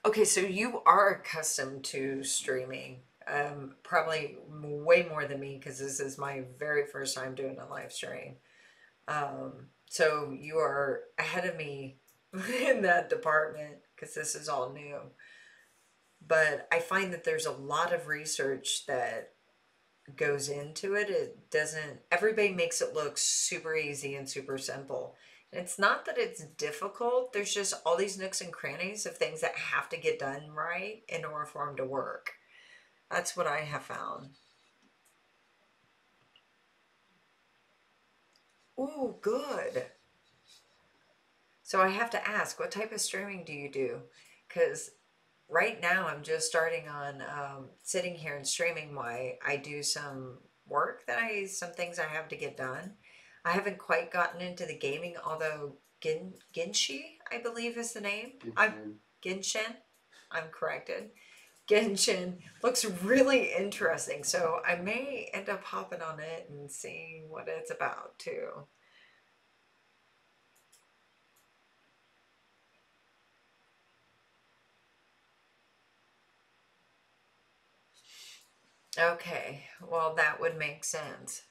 Okay, so you are accustomed to streaming, probably way more than me because this is my very first time doing a live stream. So you are ahead of me in that department because this is all new. But I find that there's a lot of research that goes into it. It doesn't, everybody makes it look super easy and super simple. And it's not that it's difficult, there's just all these nooks and crannies of things that have to get done right in order for them to work. That's what I have found. Ooh, good. So I have to ask, what type of streaming do you do? Because right now I'm just starting on sitting here and streaming while I do some work some things I have to get done. I haven't quite gotten into the gaming, although Ginshi, I believe is the name. Genshin. I'm corrected. Genshin looks really interesting, so I may end up hopping on it and seeing what it's about too. Okay, well, that would make sense.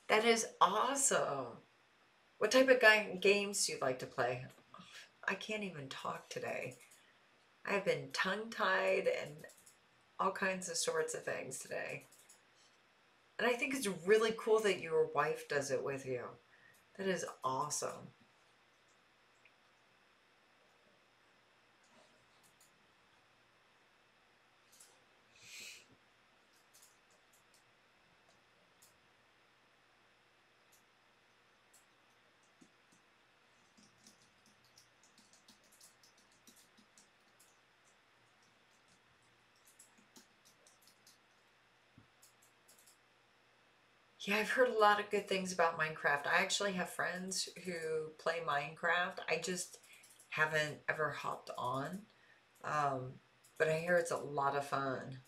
That is awesome. What type of games do you like to play? I can't even talk today. I've been tongue tied and all kinds of sorts of things today. And I think it's really cool that your wife does it with you. That is awesome. Yeah, I've heard a lot of good things about Minecraft. I actually have friends who play Minecraft. I just haven't ever hopped on. Um, but I hear it's a lot of fun.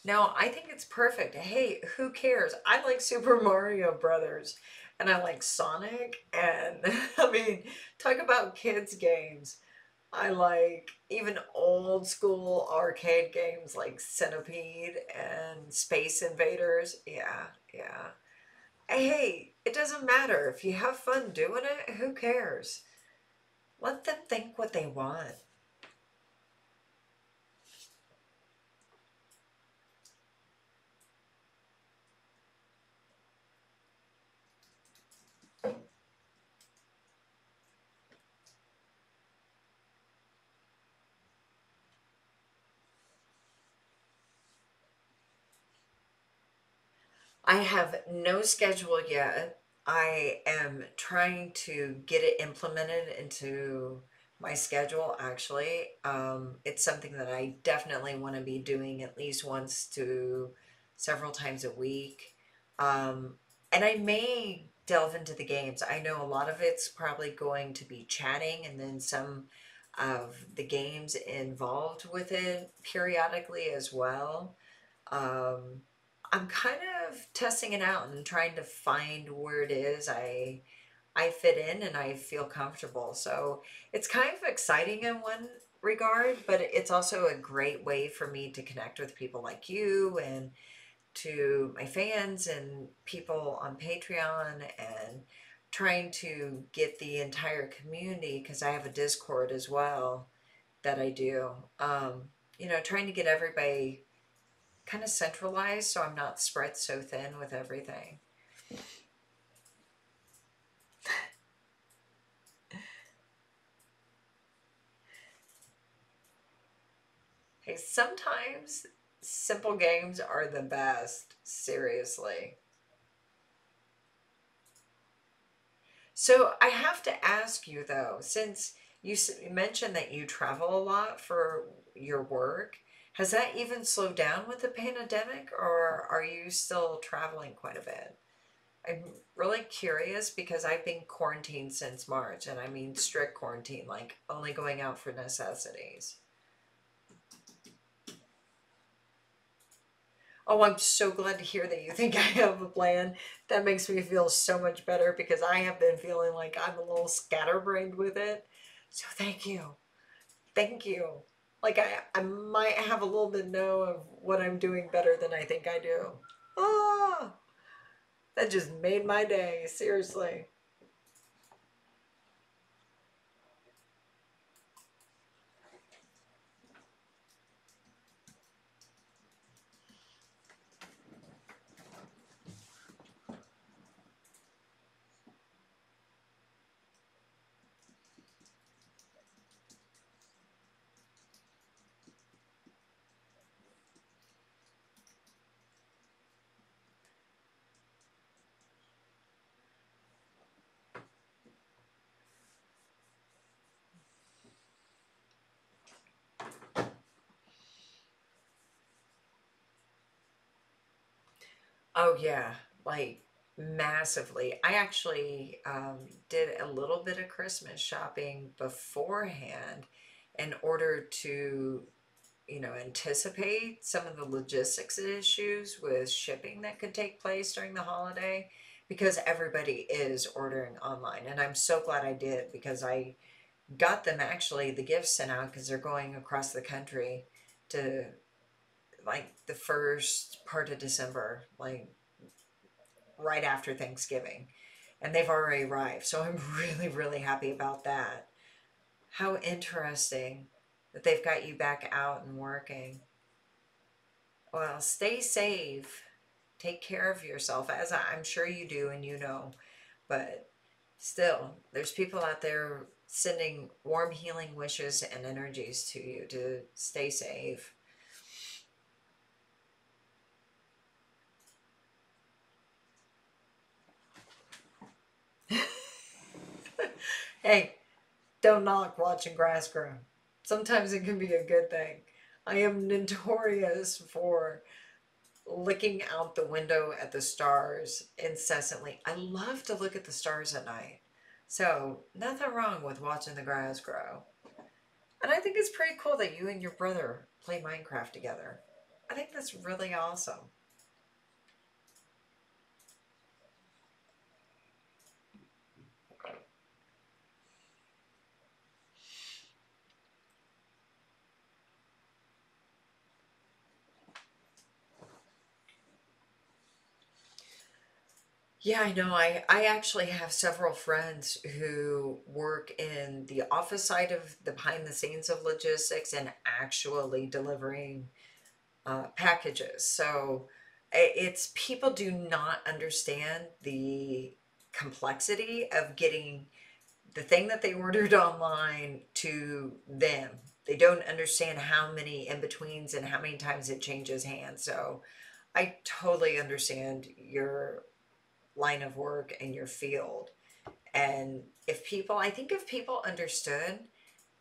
No, I think it's perfect. Hey, who cares? I like Super Mario Brothers and I like Sonic and I mean, talk about kids games. I like even old school arcade games like Centipede and Space Invaders. Yeah, yeah. Hey, it doesn't matter. If you have fun doing it, who cares? Let them think what they want. I have no schedule yet. I am trying to get it implemented into my schedule, actually. It's something that I definitely want to be doing at least once to several times a week. Um, and I may delve into the games. I know a lot of it's probably going to be chatting and then some of the games involved with it periodically as well. Um, I'm kind of testing it out and trying to find where it is I fit in and I feel comfortable. So it's kind of exciting in one regard, but it's also a great way for me to connect with people like you and to my fans and people on Patreon and trying to get the entire community, because I have a Discord as well that I do. Trying to get everybody kind of centralized so I'm not spread so thin with everything. Hey, sometimes simple games are the best, seriously. So I have to ask you though, since you mentioned that you travel a lot for your work, has that even slowed down with the pandemic, or are you still traveling quite a bit? I'm really curious because I've been quarantined since March, and I mean strict quarantine, like only going out for necessities. Oh, I'm so glad to hear that you think I have a plan. That makes me feel so much better because I have been feeling like I'm a little scatterbrained with it. So thank you. Thank you. Like I might have a little bit know of what I'm doing better than I think I do. Ah, that just made my day, seriously. Oh yeah, like massively. I actually did a little bit of Christmas shopping beforehand in order to, anticipate some of the logistics issues with shipping that could take place during the holiday because everybody is ordering online. And I'm so glad I did because I got them actually the gifts sent out because they're going across the country to like the first part of December, like right after Thanksgiving. And they've already arrived. So I'm really, really happy about that. How interesting that they've got you back out and working. Well, stay safe. Take care of yourself, as I'm sure you do and you know. But still, there's people out there sending warm, healing wishes and energies to you to stay safe. Hey, don't knock watching grass grow. Sometimes it can be a good thing. I am notorious for looking out the window at the stars incessantly. I love to look at the stars at night. So, nothing wrong with watching the grass grow. And I think it's pretty cool that you and your brother play Minecraft together. I think that's really awesome. Yeah, I know. I actually have several friends who work in the office side of the behind the scenes of logistics and actually delivering packages. So it's people do not understand the complexity of getting the thing that they ordered online to them. They don't understand how many in betweens and how many times it changes hands. So I totally understand your line of work and your field. And I think if people understood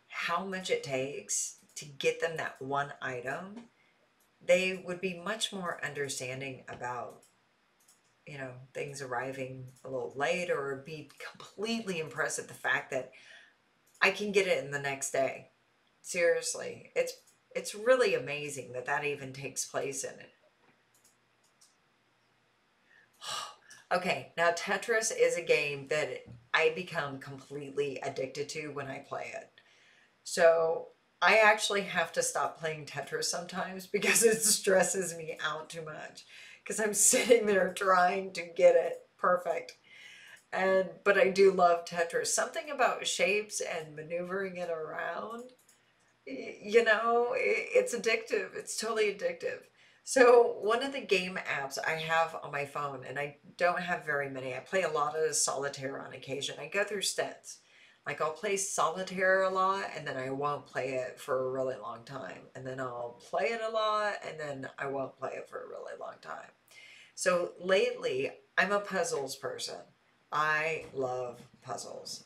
how much it takes to get them that one item, they would be much more understanding about, things arriving a little late or be completely impressed at the fact that I can get it in the next day. Seriously, it's really amazing that that even takes place in it. Okay, now Tetris is a game that I become completely addicted to when I play it. So I actually have to stop playing Tetris sometimes because it stresses me out too much. Because I'm sitting there trying to get it perfect. And but I do love Tetris. Something about shapes and maneuvering it around, you know, it's addictive. It's totally addictive. So one of the game apps I have on my phone, and I don't have very many. I play a lot of solitaire on occasion. I go through stints. Like I'll play solitaire a lot, and then I won't play it for a really long time. And then I'll play it a lot, and then I won't play it for a really long time. So lately, I'm a puzzles person. I love puzzles.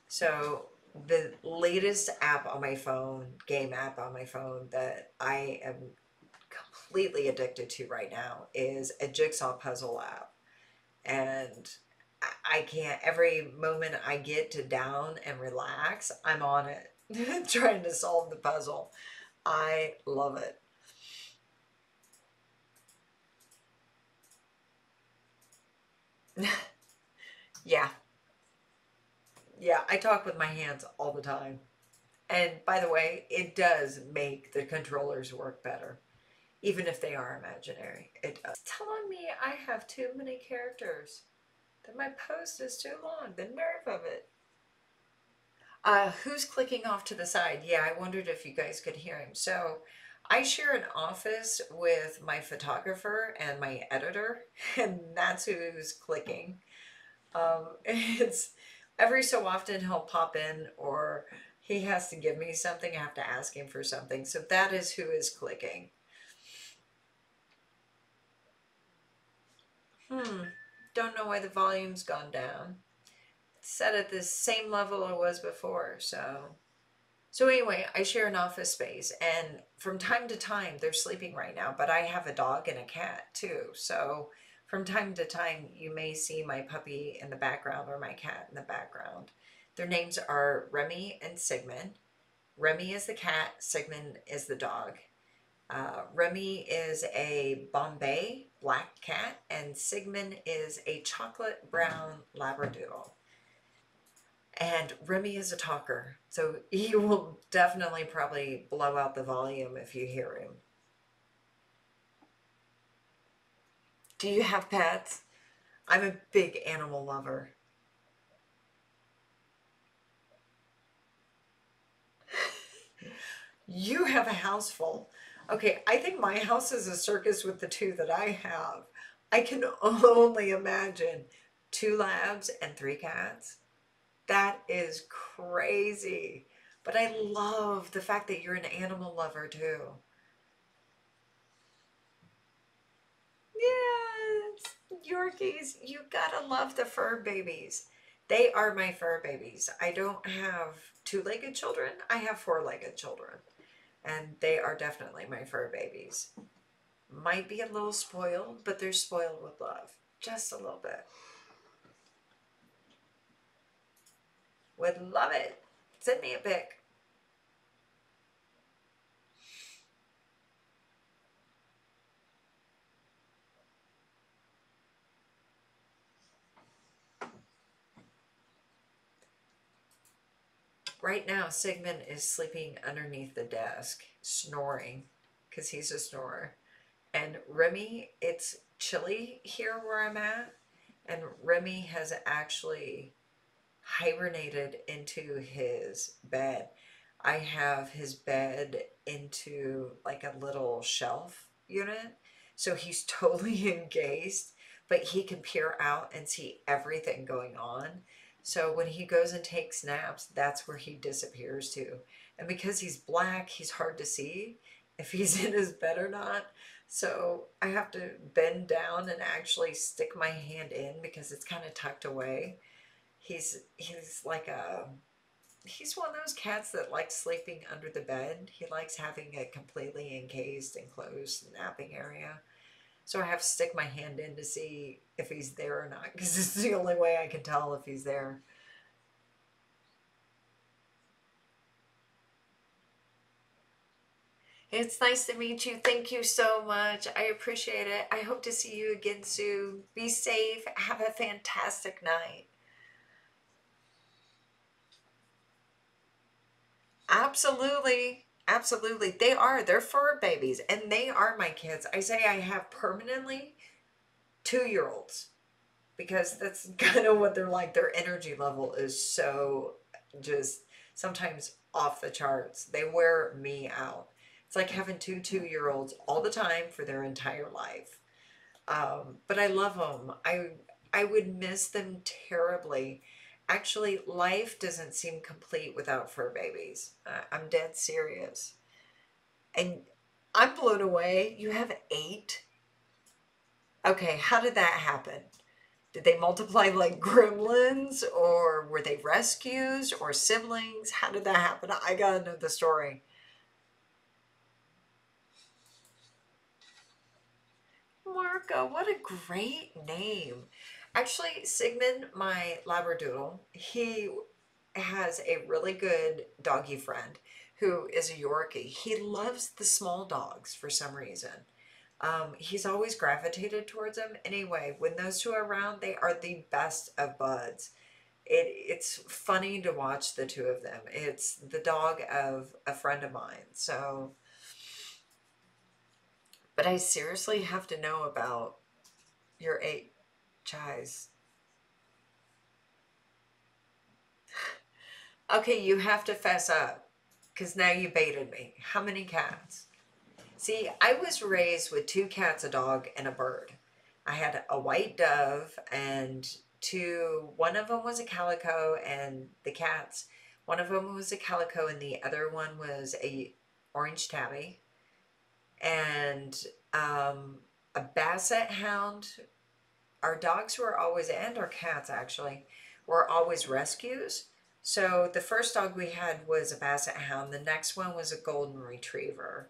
So the latest app on my phone, game app on my phone that I am completely addicted to right now is a jigsaw puzzle app. And I can't, every moment I get to down and relax, I'm on it trying to solve the puzzle. I love it. Yeah, yeah, I talk with my hands all the time. And by the way, it does make the controllers work better, even if they are imaginary. It does. It's telling me I have too many characters, that my post is too long. The nerve of it. Who's clicking off to the side? Yeah, I wondered if you guys could hear him. So I share an office with my photographer and my editor, and that's who's clicking. It's every so often he'll pop in or he has to give me something. I have to ask him for something. So that is who is clicking. Hmm. Don't know why the volume's gone down. It's set at the same level it was before. So anyway, I share an office space, and from time to time, they're sleeping right now, but I have a dog and a cat too. So from time to time, you may see my puppy in the background or my cat in the background. Their names are Remy and Sigmund. Remy is the cat, Sigmund is the dog. Remy is a Bombay black cat, and Sigmund is a chocolate brown Labradoodle. And Remy is a talker, so he will definitely probably blow out the volume if you hear him. Do you have pets? I'm a big animal lover. You have a house full. Okay, I think my house is a circus with the two that I have. I can only imagine two labs and three cats. That is crazy. But I love the fact that you're an animal lover too. Yes, Yorkies, you gotta love the fur babies. They are my fur babies. I don't have two-legged children, I have four-legged children, and they are definitely my fur babies. Might be a little spoiled, but they're spoiled with love. Just a little bit. Would love it. Send me a pic. Right now, Sigmund is sleeping underneath the desk, snoring, because he's a snorer. And Remy, it's chilly here where I'm at, and Remy has actually hibernated into his bed. I have his bed into like a little shelf unit, so he's totally encased, but he can peer out and see everything going on. So when he goes and takes naps, that's where he disappears to. And because he's black, he's hard to see if he's in his bed or not. So I have to bend down and actually stick my hand in because it's kind of tucked away. He's like a he's one of those cats that likes sleeping under the bed. He likes having a completely encased, enclosed napping area. So I have to stick my hand in to see if he's there or not, because it's the only way I can tell if he's there. It's nice to meet you. Thank you so much. I appreciate it. I hope to see you again soon. Be safe. Have a fantastic night. Absolutely. Absolutely. They are. They're fur babies and they are my kids. I say I have permanently 2-year-olds because that's kind of what they're like. Their energy level is so just sometimes off the charts. They wear me out. It's like having two 2 year olds all the time for their entire life. But I love them. I would miss them terribly. Actually, life doesn't seem complete without fur babies. I'm dead serious. And I'm blown away. You have eight? Okay, how did that happen? Did they multiply like gremlins, or were they rescues or siblings? How did that happen? I gotta know the story. Marco, what a great name. Actually, Sigmund, my Labradoodle, he has a really good doggy friend who is a Yorkie. He loves the small dogs for some reason. He's always gravitated towards them. Anyway, when those two are around, they are the best of buds. It's funny to watch the two of them. It's the dog of a friend of mine. So, but I seriously have to know about your eight chies. Okay, you have to fess up because now you baited me. How many cats? See, I was raised with two cats, a dog, and a bird. I had a white dove and two, one of them was a calico, and the cats, one of them was a calico and the other one was a orange tabby, and um, a basset hound. Our dogs were always, and our cats actually, were always rescues. So the first dog we had was a basset hound. The next one was a golden retriever.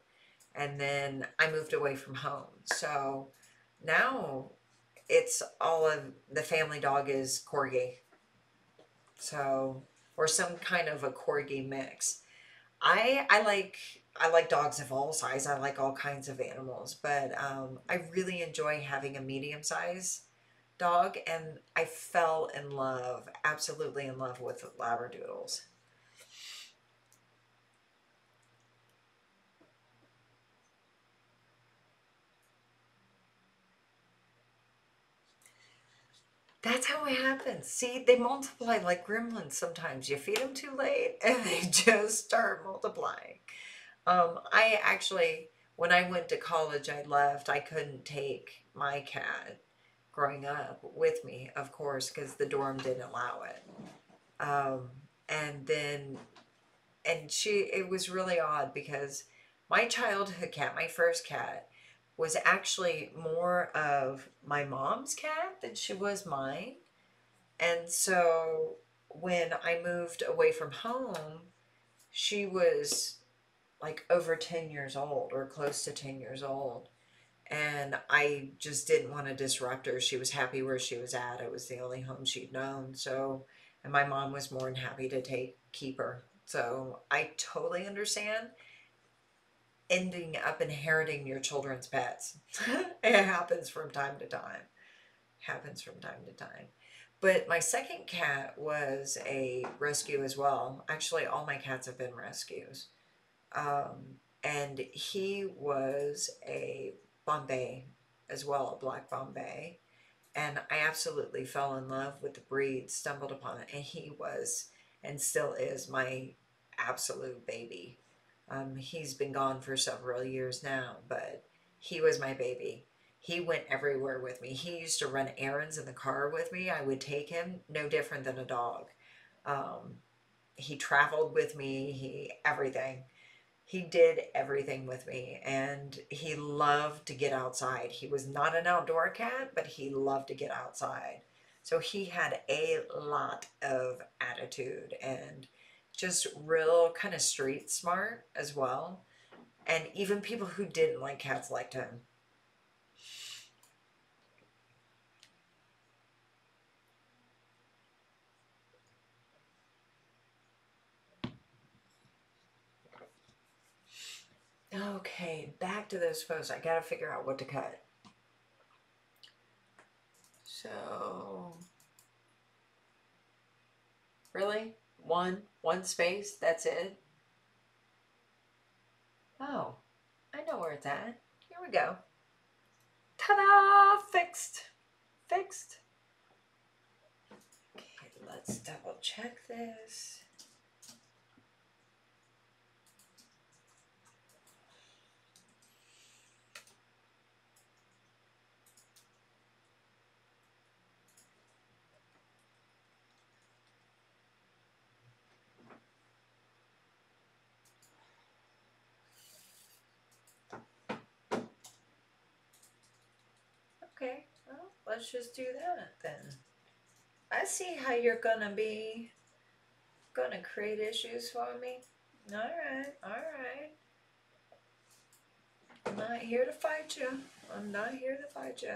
And then I moved away from home. So now it's all of the family dog is corgi. So, or some kind of a corgi mix. I like dogs of all size. I like all kinds of animals, but I really enjoy having a medium size dog, and I fell in love, absolutely in love with Labradoodles. That's how it happens. See, they multiply like gremlins sometimes. You feed them too late and they just start multiplying. I actually, when I went to college, I left. I couldn't take my cat growing up with me, of course, because the dorm didn't allow it. And then, and it was really odd because my childhood cat, my first cat, was actually more of my mom's cat than she was mine. And so when I moved away from home, she was like over 10 years old or close to 10 years old. And I just didn't want to disrupt her. She was happy where she was at. It was the only home she'd known. So, and my mom was more than happy to keep her. So I totally understand ending up inheriting your children's pets. It happens from time to time. Happens from time to time. But my second cat was a rescue as well. Actually, all my cats have been rescues. And he was a Bombay as well, a black Bombay. And I absolutely fell in love with the breed, stumbled upon it, and he was and still is my absolute baby. He's been gone for several years now, but he was my baby. He went everywhere with me. He used to run errands in the car with me. I would take him, no different than a dog. Um, he traveled with me, everything. He did everything with me, and he loved to get outside. He was not an outdoor cat, but he loved to get outside. So he had a lot of attitude and just real kind of street smart as well. And even people who didn't like cats liked him. Okay, back to those photos. I gotta figure out what to cut. So, really? One space? That's it? Oh, I know where it's at. Here we go. Ta-da! Fixed. Fixed. Let's double check this. Okay, well, let's just do that then. I see how you're gonna create issues for me. All right, all right. I'm not here to fight you. I'm not here to fight you.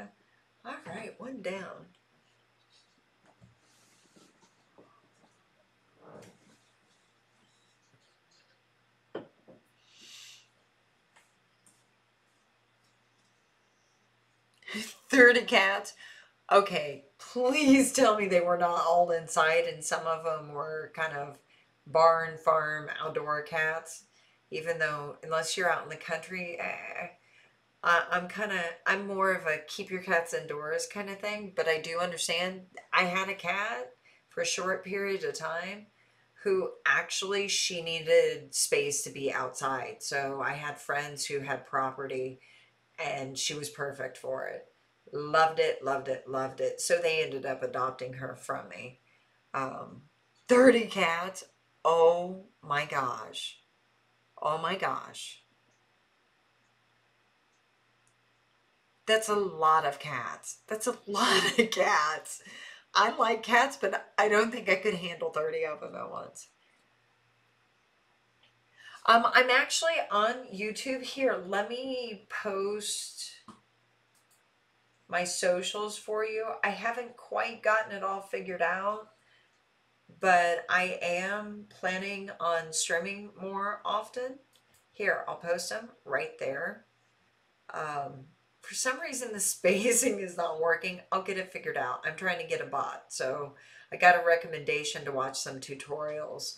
All right, one down. $30 cats. Okay, please tell me they were not all inside and some of them were kind of barn farm outdoor cats. Even though, unless you're out in the country, I'm more of a keep your cats indoors kind of thing. But I do understand. I had a cat for a short period of time who actually she needed space to be outside. So I had friends who had property and she was perfect for it. Loved it, loved it, loved it. So they ended up adopting her from me. Um, 30 cats. Oh my gosh. Oh my gosh. That's a lot of cats. That's a lot of cats. I like cats, but I don't think I could handle 30 of them at once. I'm actually on YouTube here. Let me post my socials for you. I haven't quite gotten it all figured out, but I am planning on streaming more often. Here, I'll post them right there. Um, for some reason, the spacing is not working. I'll get it figured out. I'm trying to get a bot. So I got a recommendation to watch some tutorials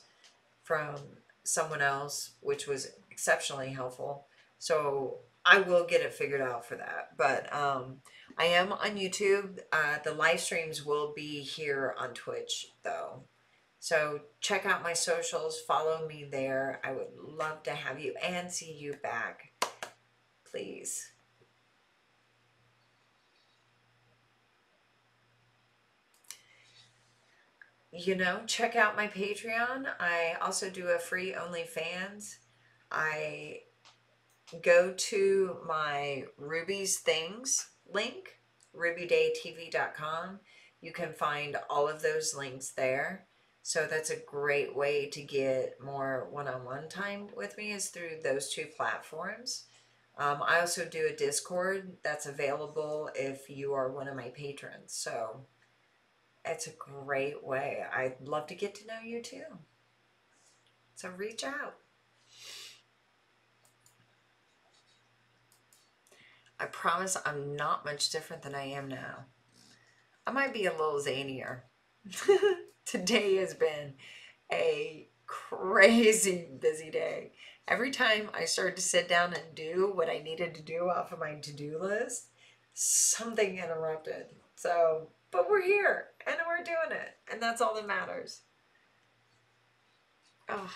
from someone else, which was exceptionally helpful. So I will get it figured out for that. But I am on YouTube. The live streams will be here on Twitch, though. So check out my socials, follow me there. I would love to have you and see you back, please. You know, check out my Patreon. I also do a free OnlyFans. I go to my Ruby's Things link, rubydaytv.com. You can find all of those links there. So that's a great way to get more one-on-one time with me is through those two platforms. I also do a Discord that's available if you are one of my patrons. So it's a great way. I'd love to get to know you too. So reach out. I promise I'm not much different than I am now. I might be a little zanier. Today has been a crazy busy day. Every time I started to sit down and do what I needed to do off of my to-do list, something interrupted. So, but we're here and we're doing it, and that's all that matters. Oh,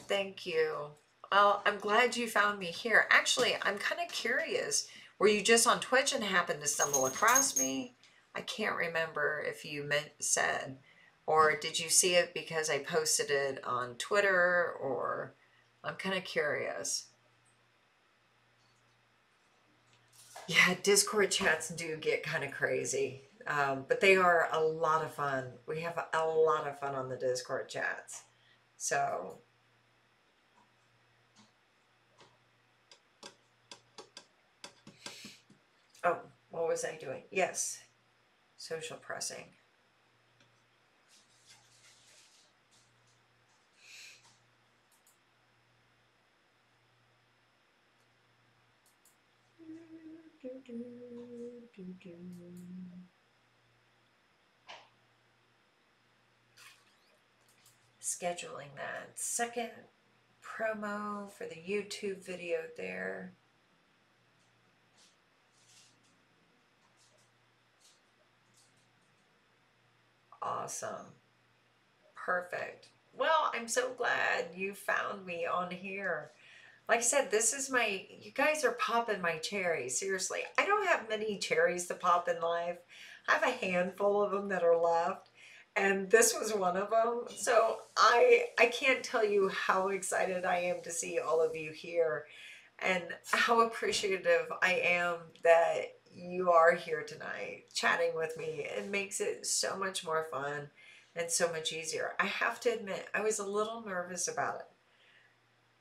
thank you. Well, I'm glad you found me here. Actually, I'm kind of curious. Were you just on Twitch and happened to stumble across me? I can't remember if you said, or did you see it because I posted it on Twitter, or I'm kind of curious. Yeah, Discord chats do get kind of crazy, but they are a lot of fun. We have a lot of fun on the Discord chats. So, oh, what was I doing? Yes, social pressing. Scheduling that second promo for the YouTube video there. Awesome. Perfect. Well, I'm so glad you found me on here. Like I said, this is my, you guys are popping my cherry. Seriously, I don't have many cherries to pop in life. I have a handful of them that are left, and this was one of them. So I can't tell you how excited I am to see all of you here and how appreciative I am that you are here tonight chatting with me. It makes it so much more fun and so much easier. I have to admit, I was a little nervous about it.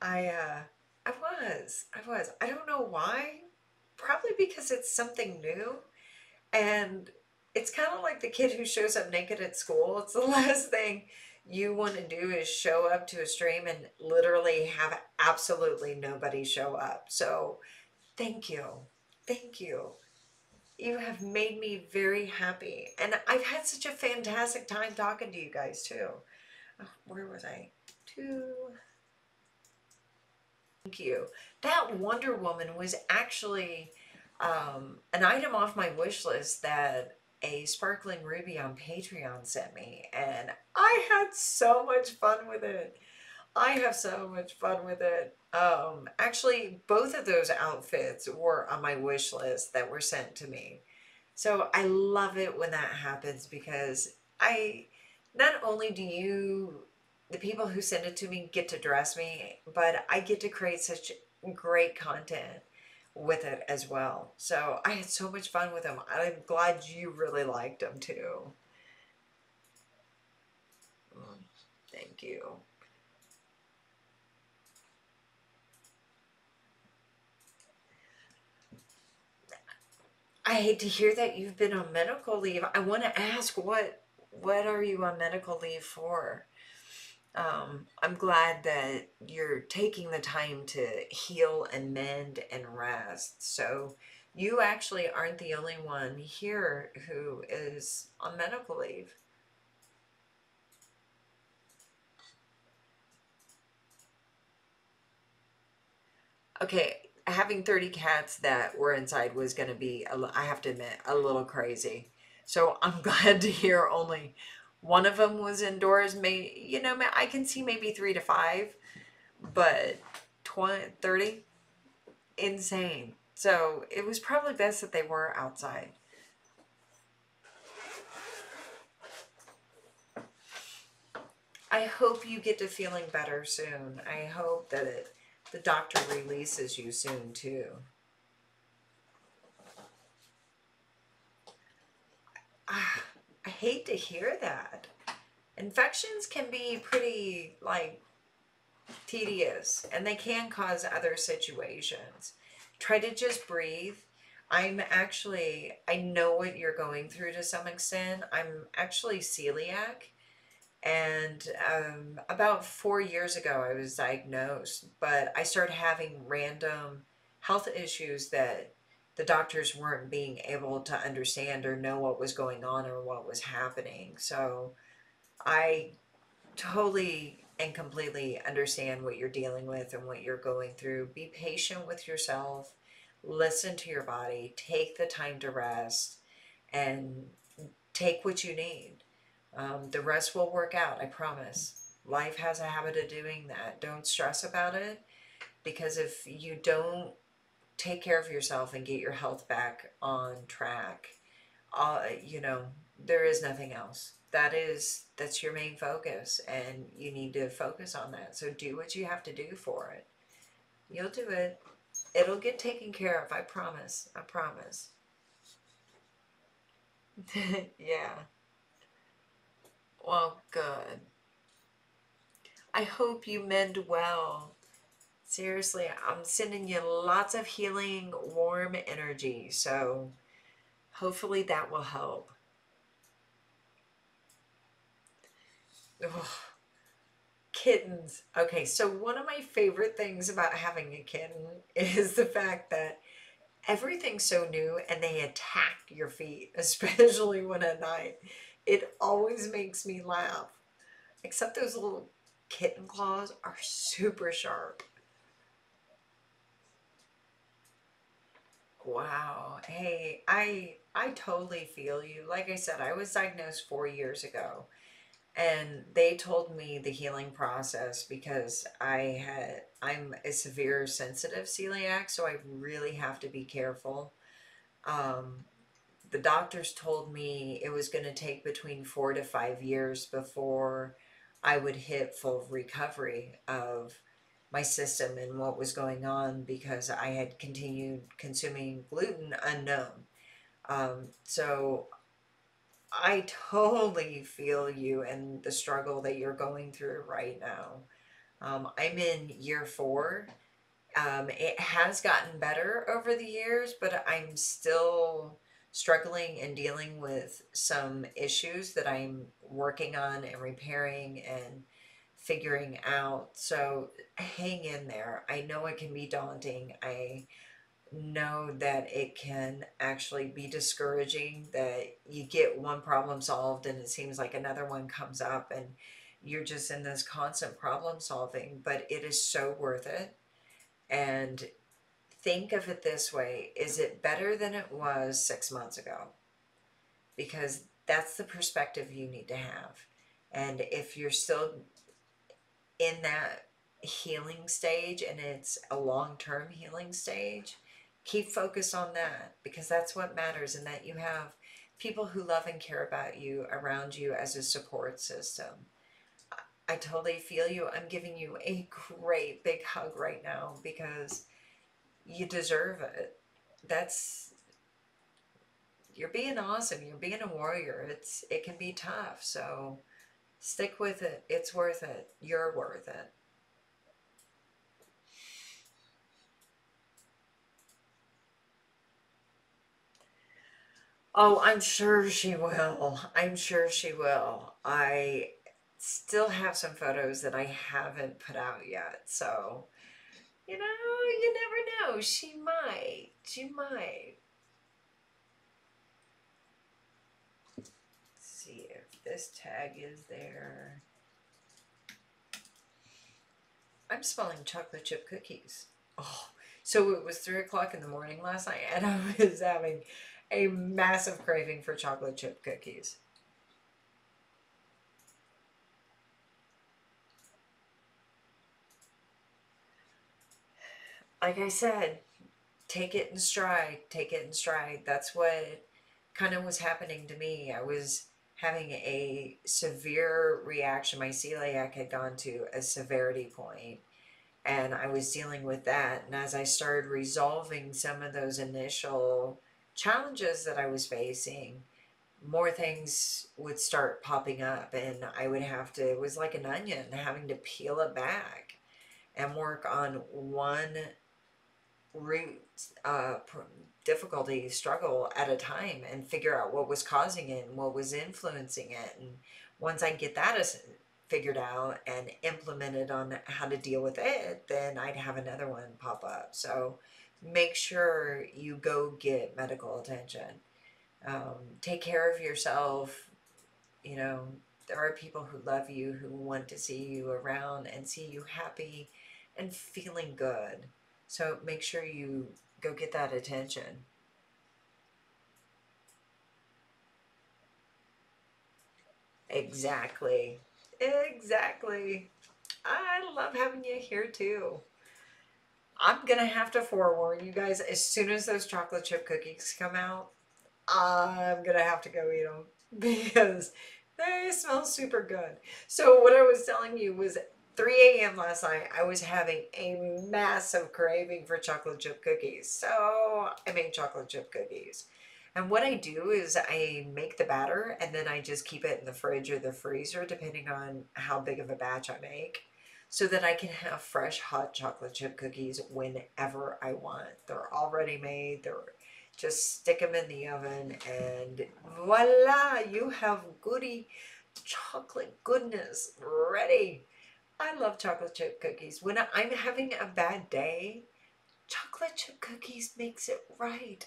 I uh I was. I don't know why. Probably because it's something new and it's kind of like the kid who shows up naked at school. It's the last thing you want to do is show up to a stream and literally have absolutely nobody show up. So, thank you. Thank you. You have made me very happy. And I've had such a fantastic time talking to you guys too. Oh, where was I? Two. Thank you. That Wonder Woman was actually an item off my wish list that a Sparkling Ruby on Patreon sent me, and I had so much fun with it. I have so much fun with it. Actually, both of those outfits were on my wish list that were sent to me. So I love it when that happens because I not only do you, the people who send it to me, get to dress me, but I get to create such great content with it as well. So I had so much fun with them. I'm glad you really liked them too. Mm, thank you. I hate to hear that you've been on medical leave. I want to ask what are you on medical leave for? I'm glad that you're taking the time to heal and mend and rest. So you actually aren't the only one here who is on medical leave. Okay, having 30 cats that were inside was going to be, I have to admit, a little crazy. So I'm glad to hear only one of them was indoors. May you know, I can see maybe 3 to 5, but 20, 30, insane. So it was probably best that they were outside. I hope you get to feeling better soon. I hope that the doctor releases you soon too. Ah, I hate to hear that. Infections can be pretty like tedious and they can cause other situations. Try to just breathe. I know what you're going through to some extent. I'm actually celiac. And about 4 years ago, I was diagnosed, but I started having random health issues that the doctors weren't being able to understand or know what was going on or what was happening. So I totally and completely understand what you're dealing with and what you're going through. Be patient with yourself, listen to your body, take the time to rest, and take what you need. The rest will work out, I promise. Life has a habit of doing that. Don't stress about it because if you don't take care of yourself and get your health back on track, you know, there is nothing else. That's your main focus, and you need to focus on that. So do what you have to do for it. You'll do it. It'll get taken care of. I promise. I promise. Yeah. Well, good. I hope you mend well. Seriously, I'm sending you lots of healing, warm energy. So hopefully that will help. Ugh, kittens. Okay, so one of my favorite things about having a kitten is the fact that everything's so new and they attack your feet, especially when at night. It always makes me laugh. Except those little kitten claws are super sharp. Wow. Hey, I totally feel you. Like I said, I was diagnosed 4 years ago, and they told me the healing process because I'm a severe sensitive celiac, so I really have to be careful. Um, the doctors told me it was going to take between 4 to 5 years before I would hit full recovery of my system and what was going on because I had continued consuming gluten unknown. So I totally feel you and the struggle that you're going through right now. I'm in year 4. It has gotten better over the years, but I'm still struggling and dealing with some issues that I'm working on and repairing and figuring out. So hang in there. I know it can be daunting. I know that it can actually be discouraging that you get one problem solved and it seems like another one comes up and you're just in this constant problem solving, but it is so worth it. And think of it this way, is it better than it was 6 months ago? Because that's the perspective you need to have. And if you're still in that healing stage and it's a long-term healing stage, keep focused on that because that's what matters, and that you have people who love and care about you around you as a support system. I totally feel you. I'm giving you a great big hug right now because you deserve it. That's You're being awesome. You're being a warrior. It can be tough. So stick with it. It's worth it. You're worth it. Oh, I'm sure she will. I'm sure she will. I still have some photos that I haven't put out yet. So, you never know. She might. She might. Let's see if this tag is there. I'm smelling chocolate chip cookies. Oh, so it was 3 o'clock in the morning last night, and I was having a massive craving for chocolate chip cookies. Like I said, take it in stride. Take it in stride. That's what kind of was happening to me. I was having a severe reaction. My celiac had gone to a severity point, and I was dealing with that. And as I started resolving some of those initial challenges that I was facing, more things would start popping up, and I would have to, it was like an onion, having to peel it back and work on one root difficulty, struggle at a time and figure out what was causing it and what was influencing it. And once I get that figured out and implemented on how to deal with it, then I'd have another one pop up. So make sure you go get medical attention. Take care of yourself. You know, there are people who love you, who want to see you around and see you happy and feeling good. So make sure you go get that attention. Exactly. Exactly. I love having you here too. I'm gonna have to forewarn you guys, as soon as those chocolate chip cookies come out, I'm gonna have to go eat them because they smell super good. So what I was telling you was 3 a.m. last night, I was having a massive craving for chocolate chip cookies. So I made chocolate chip cookies. And what I do is I make the batter and then I just keep it in the fridge or the freezer, depending on how big of a batch I make, so that I can have fresh hot chocolate chip cookies whenever I want. They're already made. They're Just stick them in the oven and voila, you have goody chocolate goodness ready. I love chocolate chip cookies. When I'm having a bad day, chocolate chip cookies makes it right.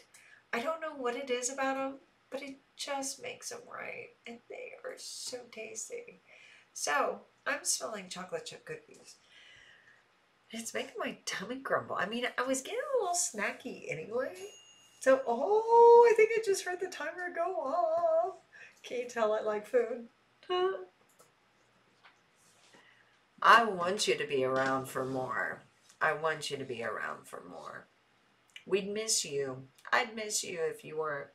I don't know what it is about them, but it just makes them right. And they are so tasty. So I'm smelling chocolate chip cookies. It's making my tummy grumble. I mean, I was getting a little snacky anyway. So, oh, I think I just heard the timer go off. Can you tell I like food? I want you to be around for more. I want you to be around for more. We'd miss you. I'd miss you if you were.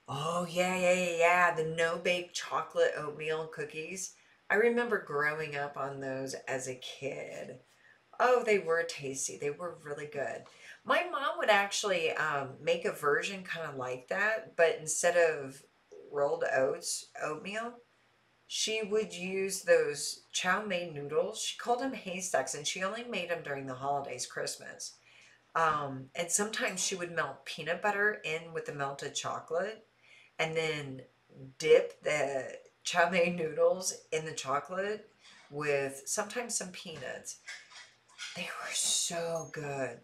Oh, yeah, yeah, yeah, yeah. The no bake chocolate oatmeal cookies. I remember growing up on those as a kid. Oh, they were tasty. They were really good. My mom would actually make a version kind of like that, but instead of rolled oats, oatmeal, she would use those chow mein noodles. She called them haystacks, and she only made them during the holidays, Christmas. And sometimes she would melt peanut butter in with the melted chocolate and then dip the chow mein noodles in the chocolate with sometimes some peanuts. They were so good.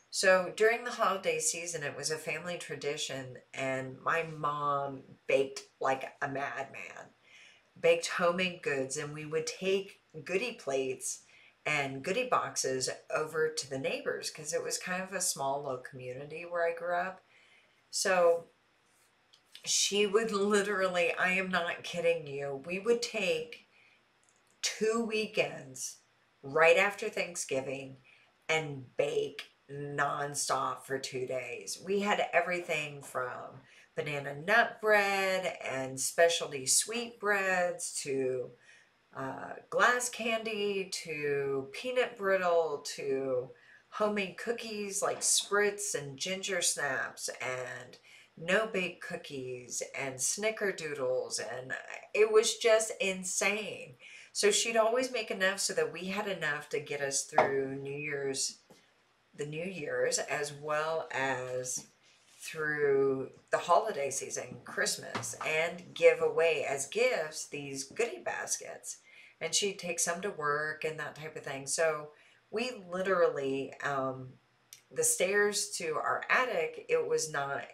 So during the holiday season, it was a family tradition, and my mom baked like a madman, baked homemade goods, and we would take goodie plates and goodie boxes over to the neighbors because it was kind of a small low community where I grew up. So she would literally, I am not kidding you, we would take 2 weekends right after Thanksgiving and bake nonstop for 2 days. We had everything from banana nut bread and specialty sweet breads to glass candy to peanut brittle to homemade cookies like spritz and ginger snaps and no bake cookies and snickerdoodles, and it was just insane. So she'd always make enough so that we had enough to get us through the New Year's, as well as through the holiday season, Christmas, and give away as gifts these goodie baskets. And she'd take some to work and that type of thing. So we literally, the stairs to our attic, it was not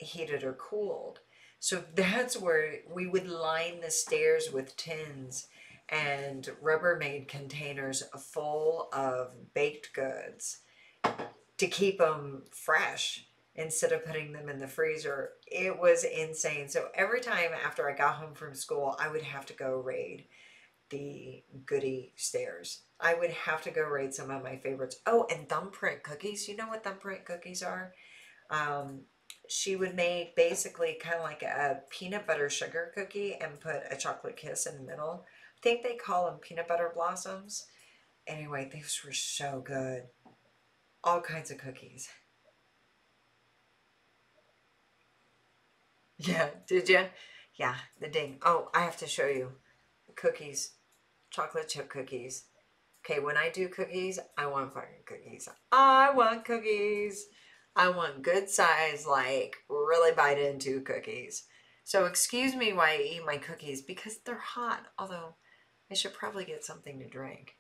heated or cooled. So that's where we would line the stairs with tins and Rubbermaid containers full of baked goods to keep them fresh instead of putting them in the freezer. It was insane. So every time after I got home from school, I would have to go raid the goodie stairs. I would have to go raid some of my favorites. Oh, and thumbprint cookies. You know what thumbprint cookies are? Um, she would make basically kind of like a peanut butter sugar cookie and put a chocolate kiss in the middle. I think they call them peanut butter blossoms. Anyway, these were so good. All kinds of cookies. Yeah, did you? Yeah, the ding. Oh, I have to show you cookies, chocolate chip cookies. Okay, when I do cookies, I want fucking cookies. I want cookies. I want good size, like really bite into cookies. So excuse me while I eat my cookies because they're hot. Although I should probably get something to drink.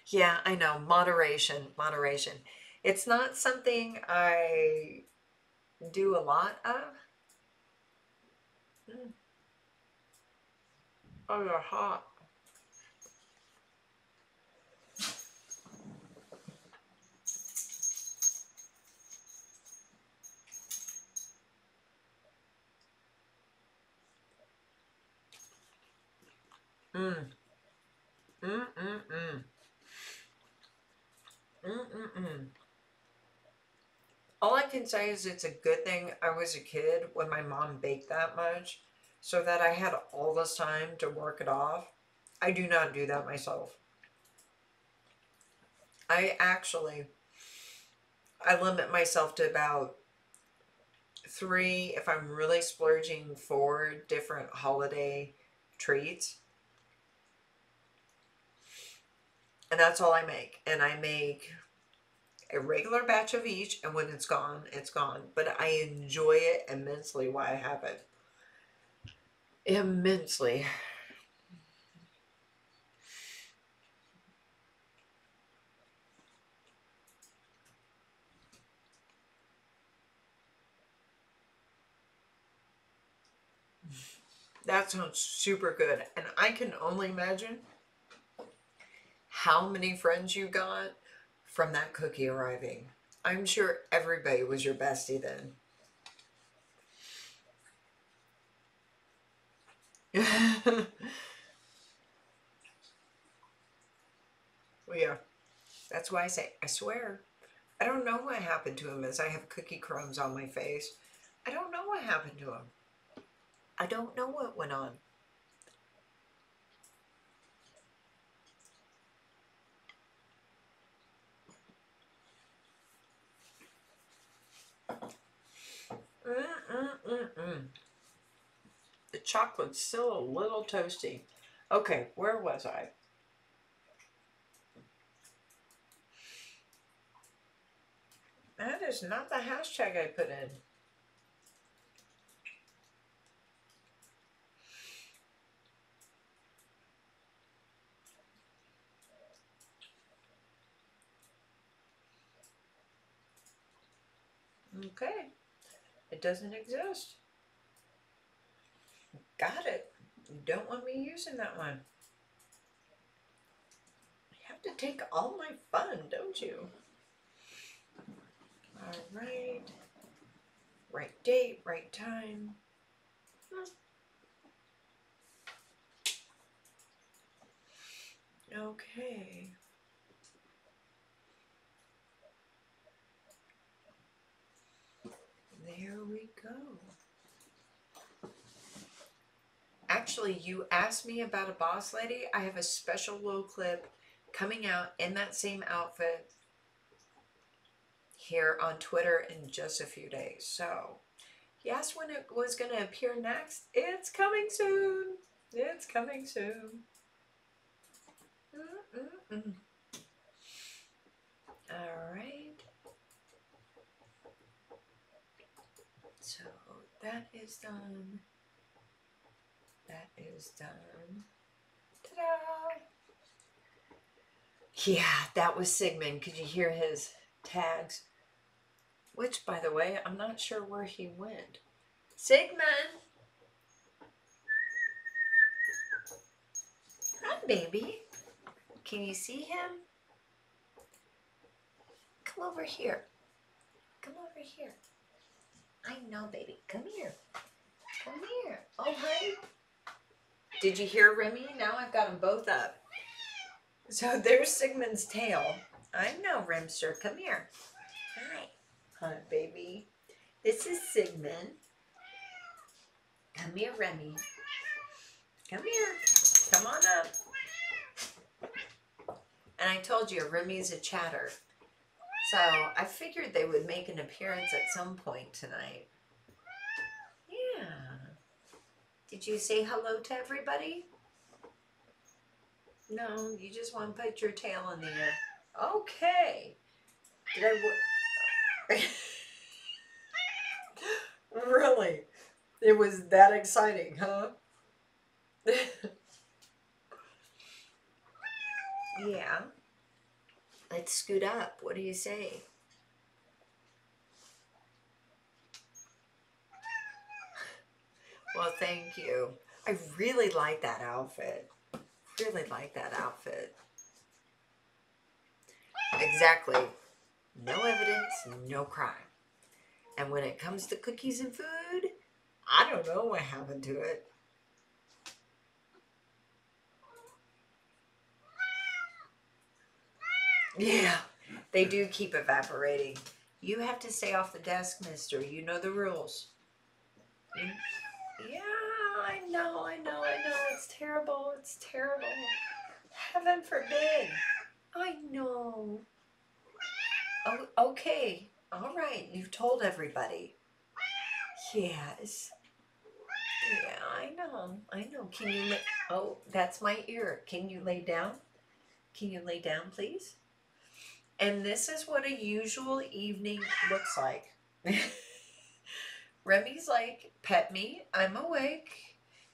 Yeah, I know. Moderation, moderation. It's not something I do a lot of. Mm. Oh, they're hot. Mm. Mm, mm, mm. Mm, mm, mm. All I can say is it's a good thing I was a kid when my mom baked that much so that I had all this time to work it off. I do not do that myself. I limit myself to about three if I'm really splurging for different holiday treats. And that's all I make. And I make a regular batch of each, and when it's gone, it's gone. But I enjoy it immensely while I have it. Immensely. That sounds super good. And I can only imagine how many friends you got from that cookie arriving. I'm sure everybody was your bestie then. Well, yeah, that's why I say, I swear. I don't know what happened to him as I have cookie crumbs on my face. I don't know what happened to him. I don't know what went on. Mm-mm-mm-mm. The chocolate's still a little toasty. Okay, where was I? That is not the hashtag I put in. Okay, it doesn't exist. Got it. You don't want me using that one. You have to take all my fun, don't you? All right. Right date, right time. Okay. There we go. Actually, you asked me about a boss lady. I have a special little clip coming out in that same outfit here on Twitter in just a few days. So, he asked when it was going to appear next. It's coming soon. It's coming soon. Mm-mm-mm. All right. So that is done. That is done. Ta-da! Yeah, that was Sigmund. Could you hear his tags? Which, by the way, I'm not sure where he went. Sigmund! Hi, baby. Can you see him? Come over here. Come over here. I know, baby. Come here. Come here. Oh, hi. Did you hear Remy? Now I've got them both up. So there's Sigmund's tail. I know, Rimster. Come here. Hi. Hi, baby. This is Sigmund. Come here, Remy. Come here. Come on up. And I told you, Remy's a chatter. So I figured they would make an appearance at some point tonight. Yeah. Did you say hello to everybody? No, you just want to put your tail in the air. Okay. Did I... Really? It was that exciting, huh? Yeah. Let's scoot up. What do you say? Well, thank you. I really like that outfit. Really like that outfit. Exactly. No evidence, no crime. And when it comes to cookies and food, I don't know what happened to it. Yeah, they do keep evaporating. You have to stay off the desk, mister. You know the rules. Yeah, I know. It's terrible. It's terrible. Heaven forbid. I know. Oh, okay. All right. You've told everybody. Yes. Yeah, I know. Can you lay... Oh, that's my ear. Can you lay down? Can you lay down, please? And this is what a usual evening looks like. Remy's like, pet me. I'm awake.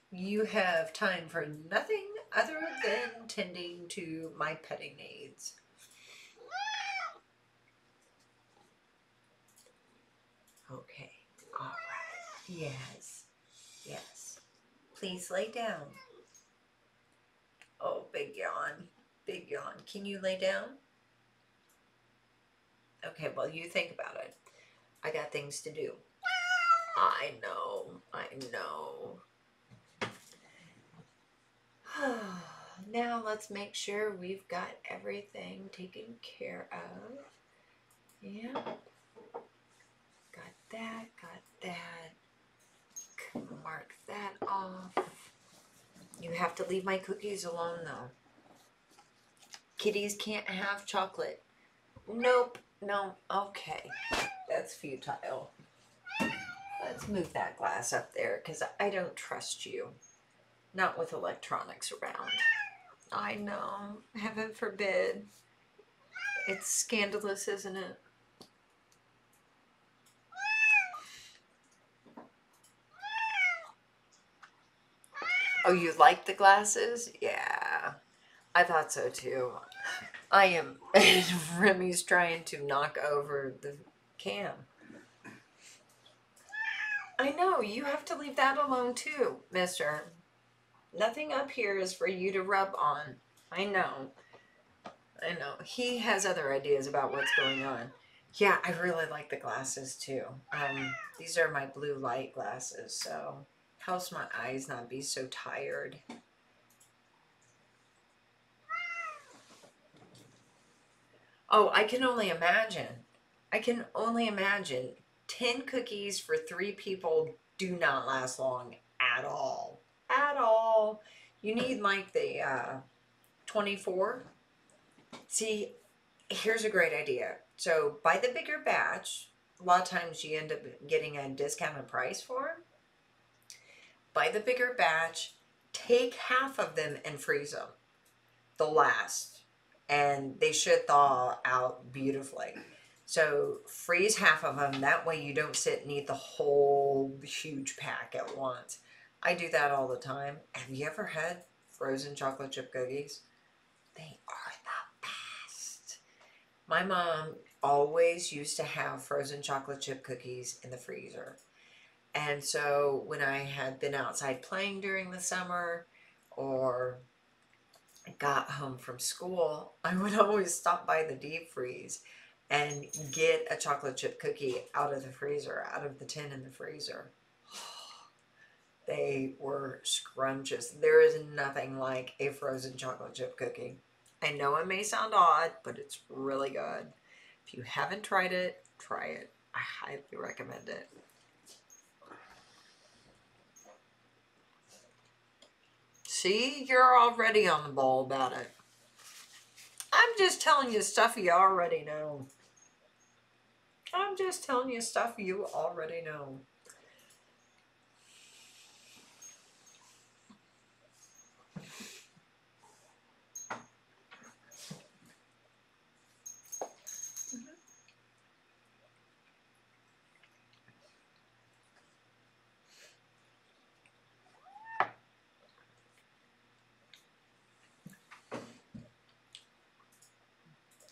You have time for nothing other than tending to my petting needs. Okay. All right. Yes. Yes. Please lay down. Oh, big yawn. big yawn. Can you lay down? Okay, well, you think about it. I got things to do. I know. I know. Now let's make sure we've got everything taken care of. Yeah. Got that. Got that. Mark that off. You have to leave my cookies alone, though. Kitties can't have chocolate. Nope. No. Okay. That's futile. Let's move that glass up there because I don't trust you. Not with electronics around. I know. Heaven forbid. It's scandalous, isn't it? Oh, you like the glasses? Yeah. I thought so too. I am. Remy's trying to knock over the cam. I know. You have to leave that alone too, mister. Nothing up here is for you to rub on. I know. I know. He has other ideas about what's going on. Yeah, I really like the glasses too. These are my blue light glasses, so helps my eyes not be so tired. Oh, I can only imagine. I can only imagine. 10 cookies for 3 people do not last long at all. At all. You need like the 24. See, here's a great idea. So buy the bigger batch. A lot of times you end up getting a discounted price for them. Buy the bigger batch. Take half of them and freeze them. They'll last. And they should thaw out beautifully. So freeze half of them. That way you don't sit and eat the whole huge pack at once. I do that all the time. Have you ever had frozen chocolate chip cookies? They are the best. My mom always used to have frozen chocolate chip cookies in the freezer. And so when I had been outside playing during the summer or got home from school, I would always stop by the deep freeze and get a chocolate chip cookie out of the freezer, out of the tin in the freezer. They were scrumptious. There is nothing like a frozen chocolate chip cookie. I know it may sound odd, but it's really good. If you haven't tried it, try it. I highly recommend it. See, you're already on the ball about it. I'm just telling you stuff you already know. I'm just telling you stuff you already know.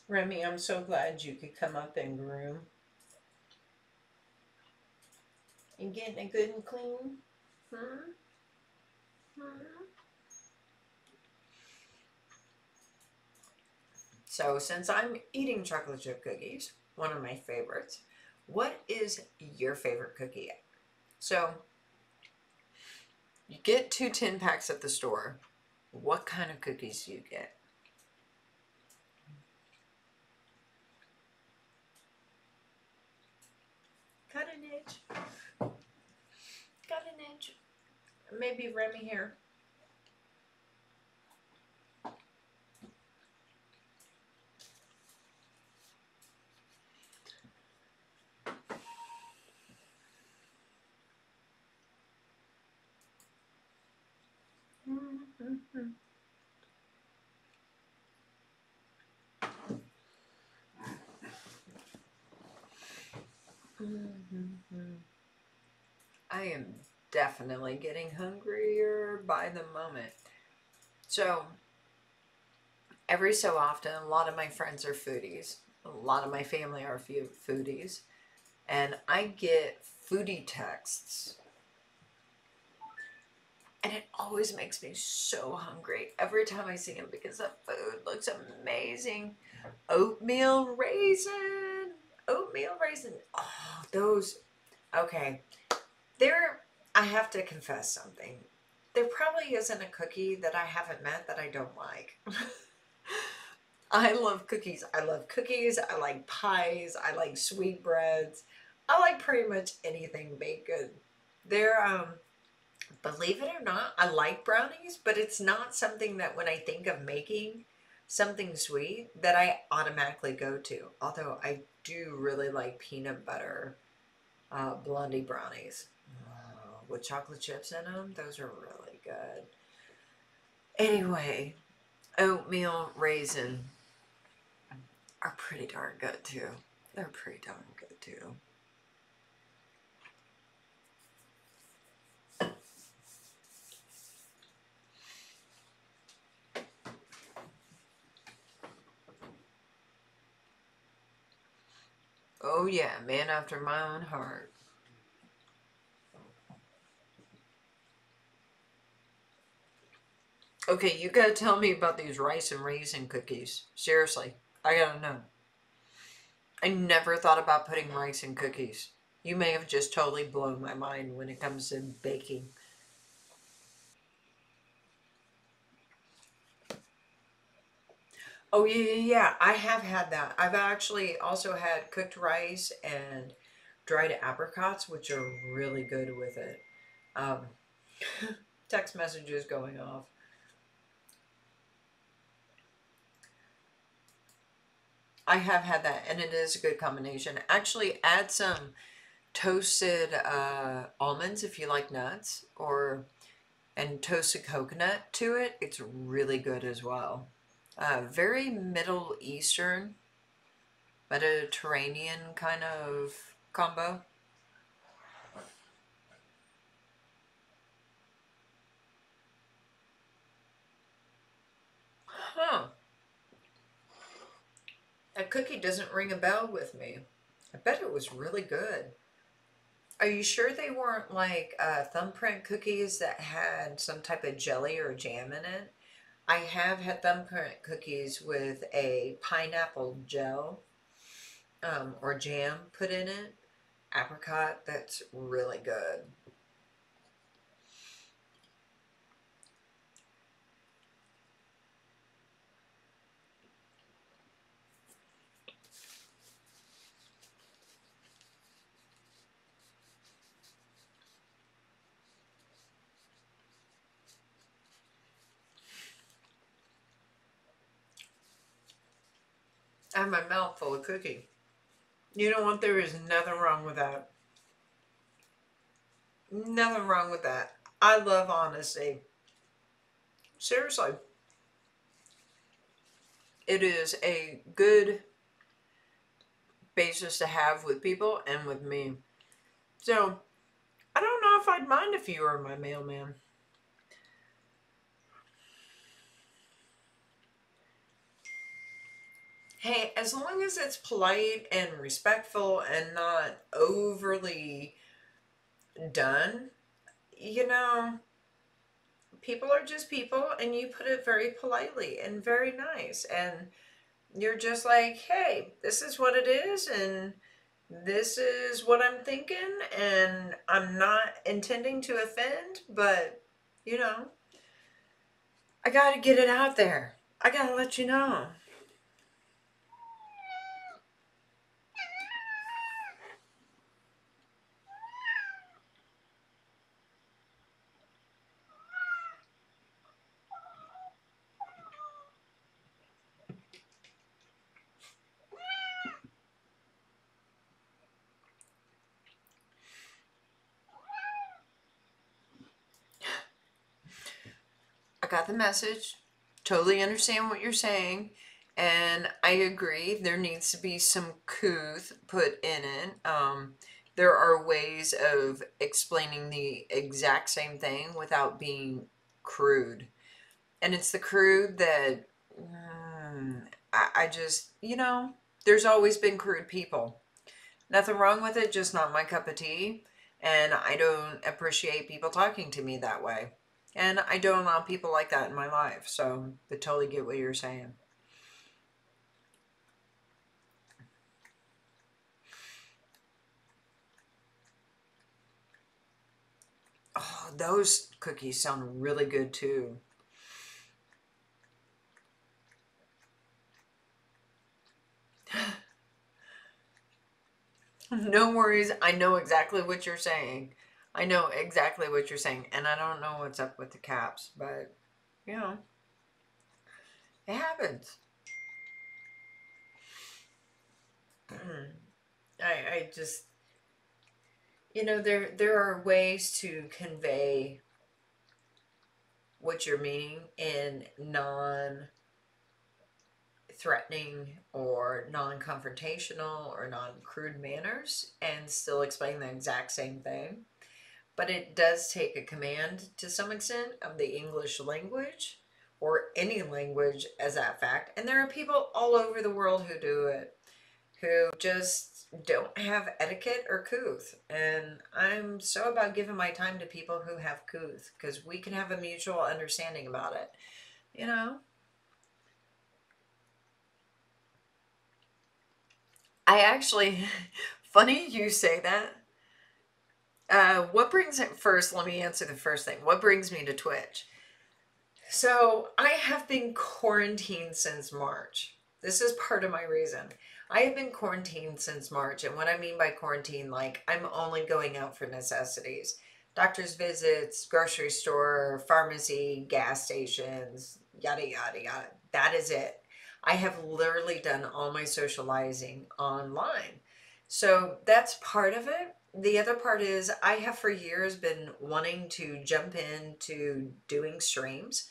Remy, I'm so glad you could come up and groom. And getting it good and clean. Hmm? Hmm? So since I'm eating chocolate chip cookies, one of my favorites, what is your favorite cookie? So you get 2 tin packs at the store. What kind of cookies do you get? Cut an edge. Got an edge. Maybe Remy here. I am definitely getting hungrier by the moment. So every so often, a lot of my friends are foodies. A lot of my family are foodies. And I get foodie texts. And it always makes me so hungry every time I see them because the food looks amazing. Oatmeal raisin. Oatmeal raisin. Oh, those. Okay. There, I have to confess something. There probably isn't a cookie that I haven't met that I don't like. I love cookies. I love cookies. I like pies. I like sweetbreads. I like pretty much anything baked good. They're believe it or not, I like brownies, but it's not something that when I think of making something sweet that I automatically go to. Although I do really like peanut butter blondie brownies with chocolate chips in them. Those are really good. Anyway, oatmeal raisin are pretty darn good too. They're pretty darn good too. Oh yeah, man after my own heart. Okay, you gotta tell me about these rice and raisin cookies. Seriously, I gotta know. I never thought about putting rice in cookies. You may have just totally blown my mind when it comes to baking. Oh yeah, yeah, yeah. I have had that. I've actually also had cooked rice and dried apricots, which are really good with it. Um, text messages going off. I have had that, and it is a good combination. Actually, add some toasted almonds if you like nuts, or and toasted coconut to it. It's really good as well. Very Middle Eastern, Mediterranean kind of combo. Huh. That cookie doesn't ring a bell with me. I bet it was really good. Are you sure they weren't like thumbprint cookies that had some type of jelly or jam in it? I have had thumbprint cookies with a pineapple gel or jam put in it. Apricot, that's really good. I have my mouth full of cookie. You know what? There is nothing wrong with that. Nothing wrong with that. I love honesty. Seriously. It is a good basis to have with people and with me. So, I don't know if I'd mind if you were my mailman. Hey, as long as it's polite and respectful and not overly done, you know, people are just people and you put it very politely and very nice. And you're just like, hey, this is what it is, and this is what I'm thinking, and I'm not intending to offend, but you know, I gotta get it out there. I gotta let you know. I got the message. Totally understand what you're saying. And I agree, there needs to be some couth put in it. There are ways of explaining the exact same thing without being crude. And it's the crude that I just, there's always been crude people. Nothing wrong with it, just not my cup of tea. And I don't appreciate people talking to me that way. And I don't allow people like that in my life. So I totally get what you're saying. Oh, those cookies sound really good too. No worries. I know exactly what you're saying. I know exactly what you're saying. And I don't know what's up with the caps, but you know, it happens. I just, there are ways to convey what you're meaning in non threatening or non confrontational or non crude manners and still explain the exact same thing. But it does take a command to some extent of the English language or any language as that fact. And there are people all over the world who do it, who just don't have etiquette or couth. And I'm so about giving my time to people who have couth because we can have a mutual understanding about it. You know, I actually, funny you say that. What brings it first? Let me answer the first thing. What brings me to Twitch? So I have been quarantined since March. This is part of my reason. I have been quarantined since March, and what I mean by quarantine, like I'm only going out for necessities. Doctor's visits, grocery store, pharmacy, gas stations, yada yada yada. That is it. I have literally done all my socializing online. So that's part of it. The other part is I have for years been wanting to jump into doing streams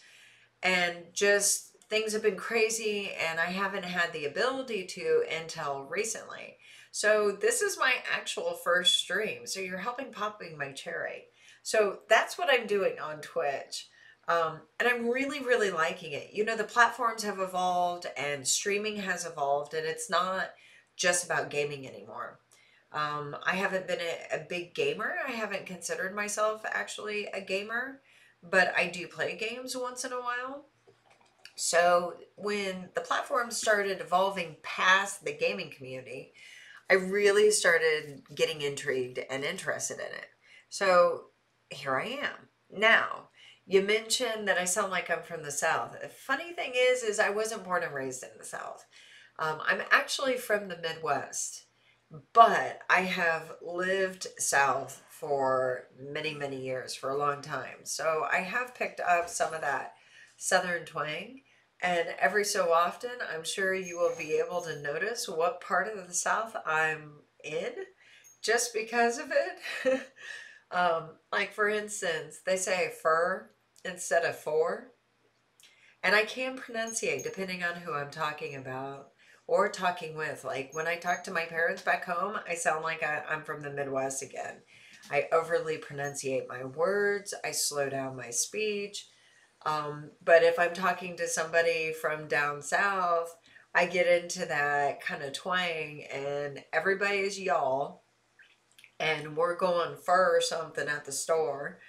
and just things have been crazy and I haven't had the ability to until recently. So this is my actual first stream. So you're helping popping my cherry. So that's what I'm doing on Twitch. And I'm really, really liking it. The platforms have evolved and streaming has evolved, and it's not just about gaming anymore. I haven't been a big gamer. I haven't considered myself actually a gamer, but I do play games once in a while. So when the platform started evolving past the gaming community, I really started getting intrigued and interested in it. So here I am. Now, you mentioned that I sound like I'm from the South. The funny thing is I wasn't born and raised in the South. I'm actually from the Midwest, but I have lived South for many, many years, for a long time. So I have picked up some of that Southern twang. And every so often, I'm sure you will be able to notice what part of the South I'm in just because of it. Like, for instance, they say fur instead of for. And I can pronunciate depending on who I'm talking about or talking with. Like when I talk to my parents back home, I sound like I'm from the Midwest again. I overly pronunciate my words, I slow down my speech. But if I'm talking to somebody from down south, I get into that kind of twang and everybody is y'all and we're going for something at the store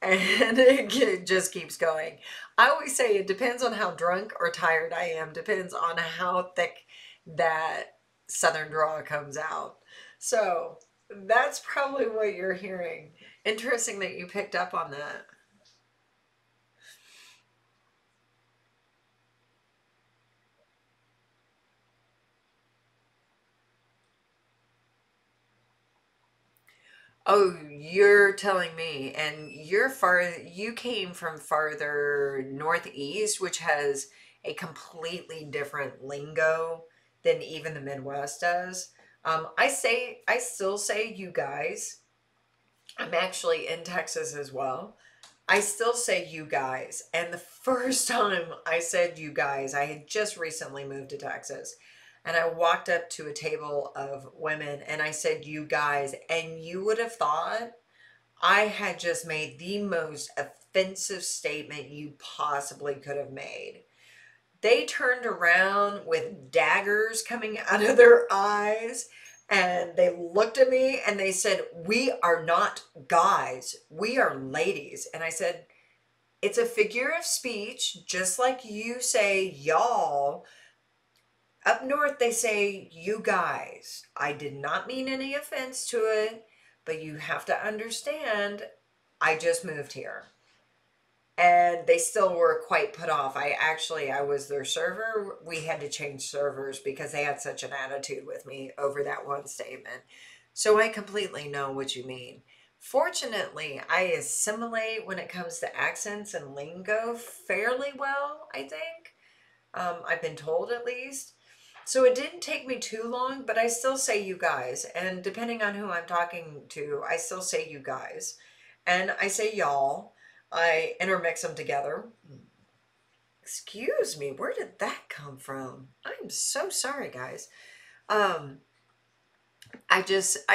and it just keeps going. I always say it depends on how drunk or tired I am, depends on how thick that southern drawl comes out. So that's probably what you're hearing. Interesting that you picked up on that. Oh, you're telling me, and you came from farther northeast, which has a completely different lingo than even the Midwest does. I still say you guys. I'm actually in Texas as well. I still say you guys. And the first time I said you guys, I had just recently moved to Texas. And I walked up to a table of women and I said, you guys. And you would have thought I had just made the most offensive statement you possibly could have made. They turned around with daggers coming out of their eyes and they looked at me and they said, "We are not guys, we are ladies." And I said, It's a figure of speech, just like you say y'all. Up north, they say you guys. I did not mean any offense to it, but you have to understand, I just moved here. And they still were quite put off. I was their server. We had to change servers because they had such an attitude with me over that one statement. So I completely know what you mean. Fortunately, I assimilate when it comes to accents and lingo fairly well, I think. I've been told at least. So it didn't take me too long, but I still say you guys. And depending on who I'm talking to, I still say you guys. And I say y'all. I intermix them together. Excuse me, where did that come from? I'm so sorry, guys. Um, I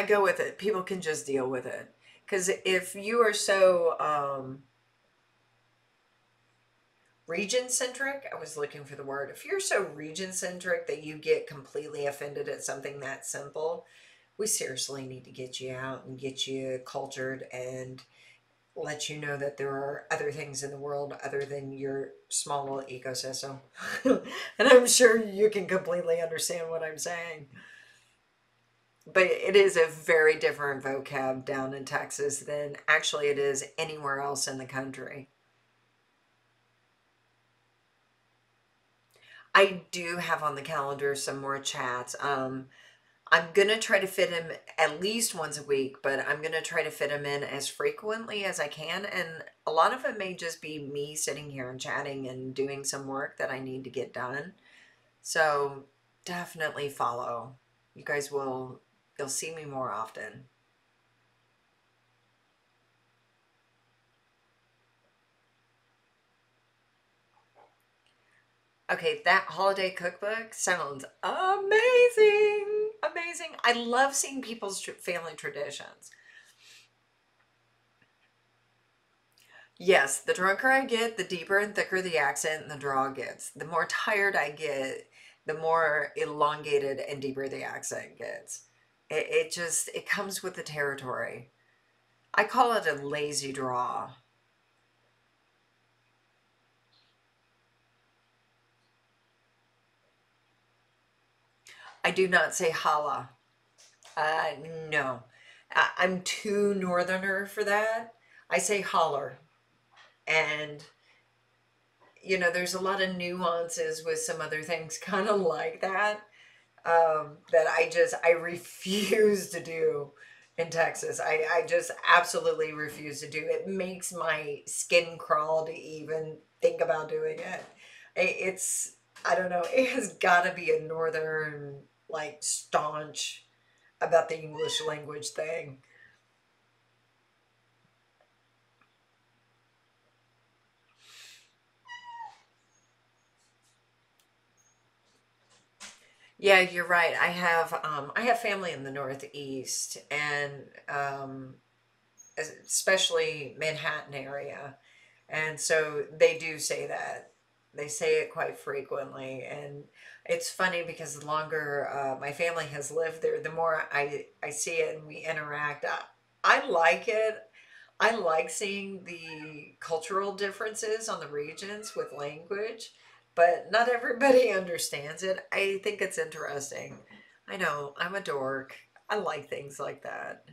go with it. People can just deal with it. Because if you are so region centric, I was looking for the word. If you're so region centric that you get completely offended at something that simple, we seriously need to get you out and get you cultured and let you know that there are other things in the world other than your small little ecosystem. And I'm sure you can completely understand what I'm saying. But it is a very different vocab down in Texas than actually it is anywhere else in the country. I do have on the calendar some more chats. I'm gonna try to fit him at least once a week, but I'm gonna try to fit him in as frequently as I can. And a lot of it may just be me sitting here and chatting and doing some work that I need to get done. So definitely follow. You guys will, you'll see me more often. Okay, that holiday cookbook sounds amazing. Amazing. I love seeing people's family traditions. Yes, the drunker I get, the deeper and thicker the accent and the draw gets. The more tired I get, the more elongated and deeper the accent gets. It just, it comes with the territory. I call it a lazy draw. I do not say holla. Uh, no. I'm too northerner for that. I say holler. And, there's a lot of nuances with some other things kind of like that. That I refuse to do in Texas. I just absolutely refuse to do. It makes my skin crawl to even think about doing it. It's, I don't know, it has got to be a northern, like, staunch about the English language thing. Yeah, you're right. I have family in the Northeast and especially Manhattan area. And so they do say that. They say it quite frequently. And it's funny because the longer my family has lived there, the more I see it and we interact. I like it. I like seeing the cultural differences on the regions with language, but not everybody understands it. I think it's interesting. I know, I'm a dork. I like things like that.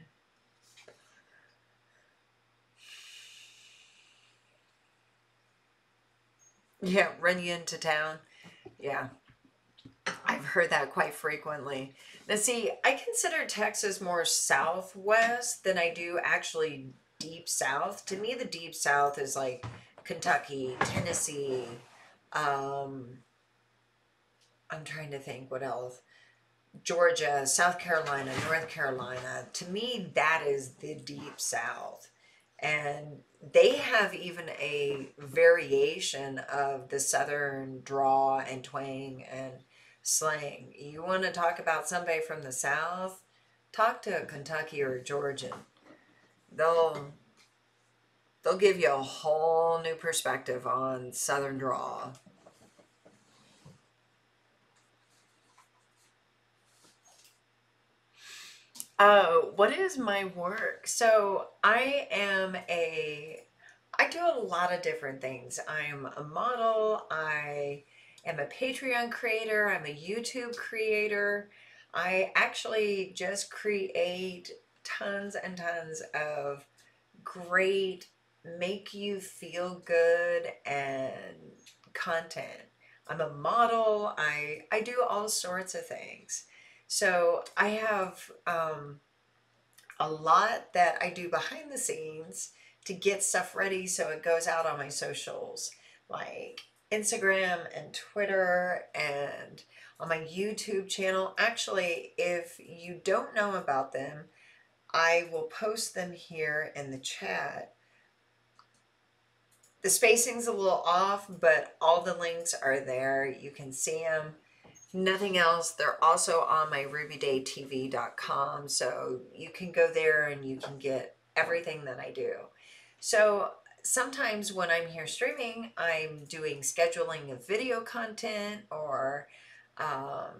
Yeah, run you into town. Yeah, I've heard that quite frequently. Now, see, I consider Texas more southwest than I do actually deep south. To me, the deep south is like Kentucky, Tennessee. Um, I'm trying to think what else. Georgia, South Carolina, North Carolina. To me, that is the deep south. And they have even a variation of the southern draw and twang and slang. You want to talk about somebody from the south? Talk to a Kentucky or a Georgian. They'll they'll give you a whole new perspective on southern draw. What is my work? So I am a I do a lot of different things. I'm a model, I am a Patreon creator, I'm a YouTube creator. I actually just create tons and tons of great, make you feel good and content. I'm a model. I do all sorts of things. So I have a lot that I do behind the scenes to get stuff ready so it goes out on my socials like Instagram and Twitter and on my YouTube channel. Actually, if you don't know about them, I will post them here in the chat. The spacing's a little off, but all the links are there. You can see them. Nothing else. They're also on my rubydaytv.com, so you can go there and you can get everything that I do. So sometimes when I'm here streaming, I'm doing scheduling of video content or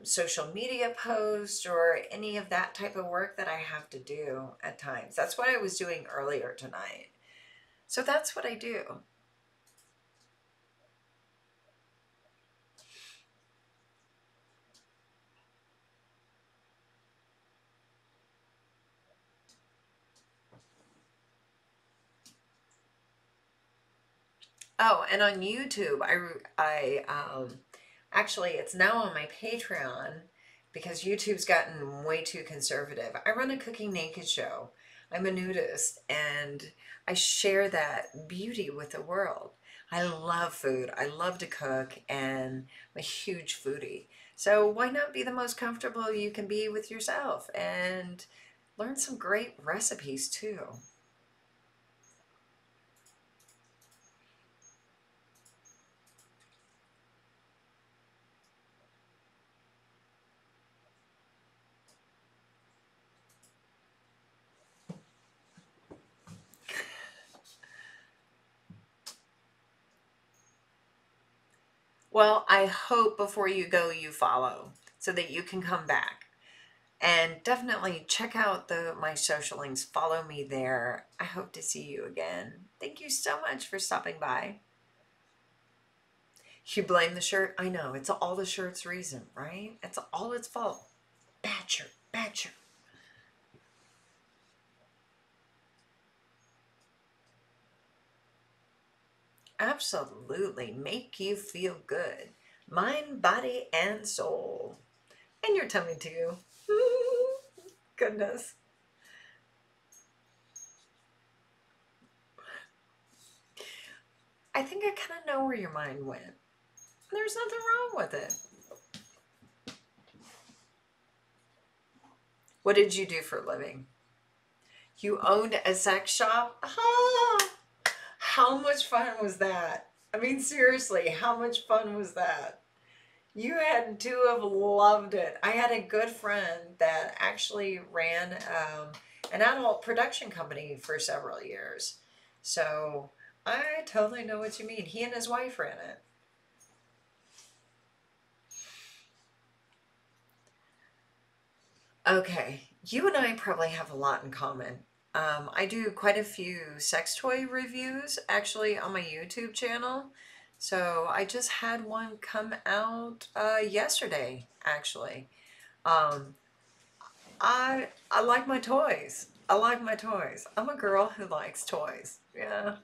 social media posts or any of that type of work that I have to do at times. That's what I was doing earlier tonight. So that's what I do. Oh, and on YouTube, actually it's now on my Patreon because YouTube's gotten way too conservative. I run a cooking naked show. I'm a nudist and I share that beauty with the world. I love food. I love to cook and I'm a huge foodie. So why not be the most comfortable you can be with yourself and learn some great recipes too? Well, I hope before you go you follow so that you can come back. And definitely check out the my social links. Follow me there. I hope to see you again. Thank you so much for stopping by. You blame the shirt? I know, it's all the shirt's reason, right? It's all its fault. Bad shirt, bad shirt. Absolutely. Make you feel good. Mind, body, and soul. And your tummy too. Goodness. I think I kind of know where your mind went. There's nothing wrong with it. What did you do for a living? You owned a sex shop? Ah, how much fun was that? I mean, seriously, how much fun was that? You had to have loved it. I had a good friend that actually ran an adult production company for several years. So I totally know what you mean. He and his wife ran it. Okay, you and I probably have a lot in common. I do quite a few sex toy reviews actually on my YouTube channel. So I just had one come out yesterday, actually. Um, I like my toys. I like my toys. I'm a girl who likes toys. Yeah.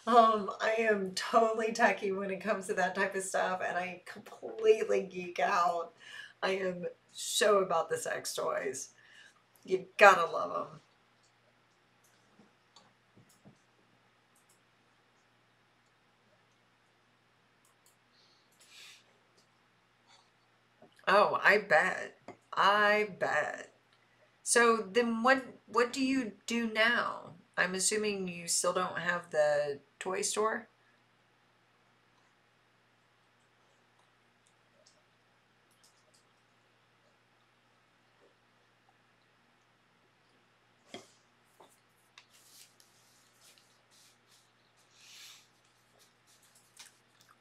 I am totally techie when it comes to that type of stuff, and I completely geek out. I am so about the sex toys. You gotta love them. Oh, I bet. I bet. So then what do you do now? I'm assuming you still don't have the toy store?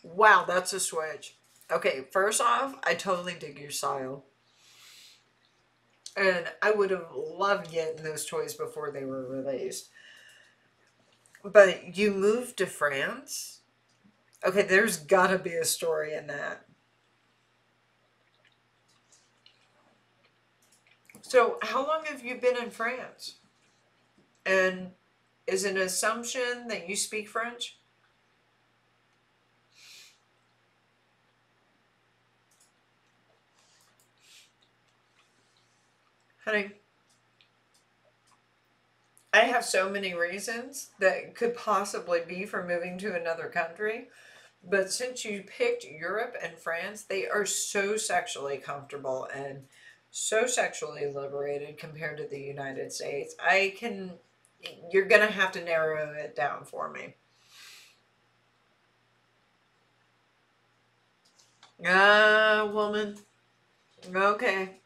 Wow, that's a switch. Okay, first off, I totally dig your style. And I would have loved getting those toys before they were released. But you moved to France? Okay, there's gotta be a story in that. So, how long have you been in France? And is it an assumption that you speak French? Honey, I have so many reasons that could possibly be for moving to another country. But since you picked Europe and France, they are so sexually comfortable and so sexually liberated compared to the United States. You're gonna have to narrow it down for me. Ah, woman. Okay.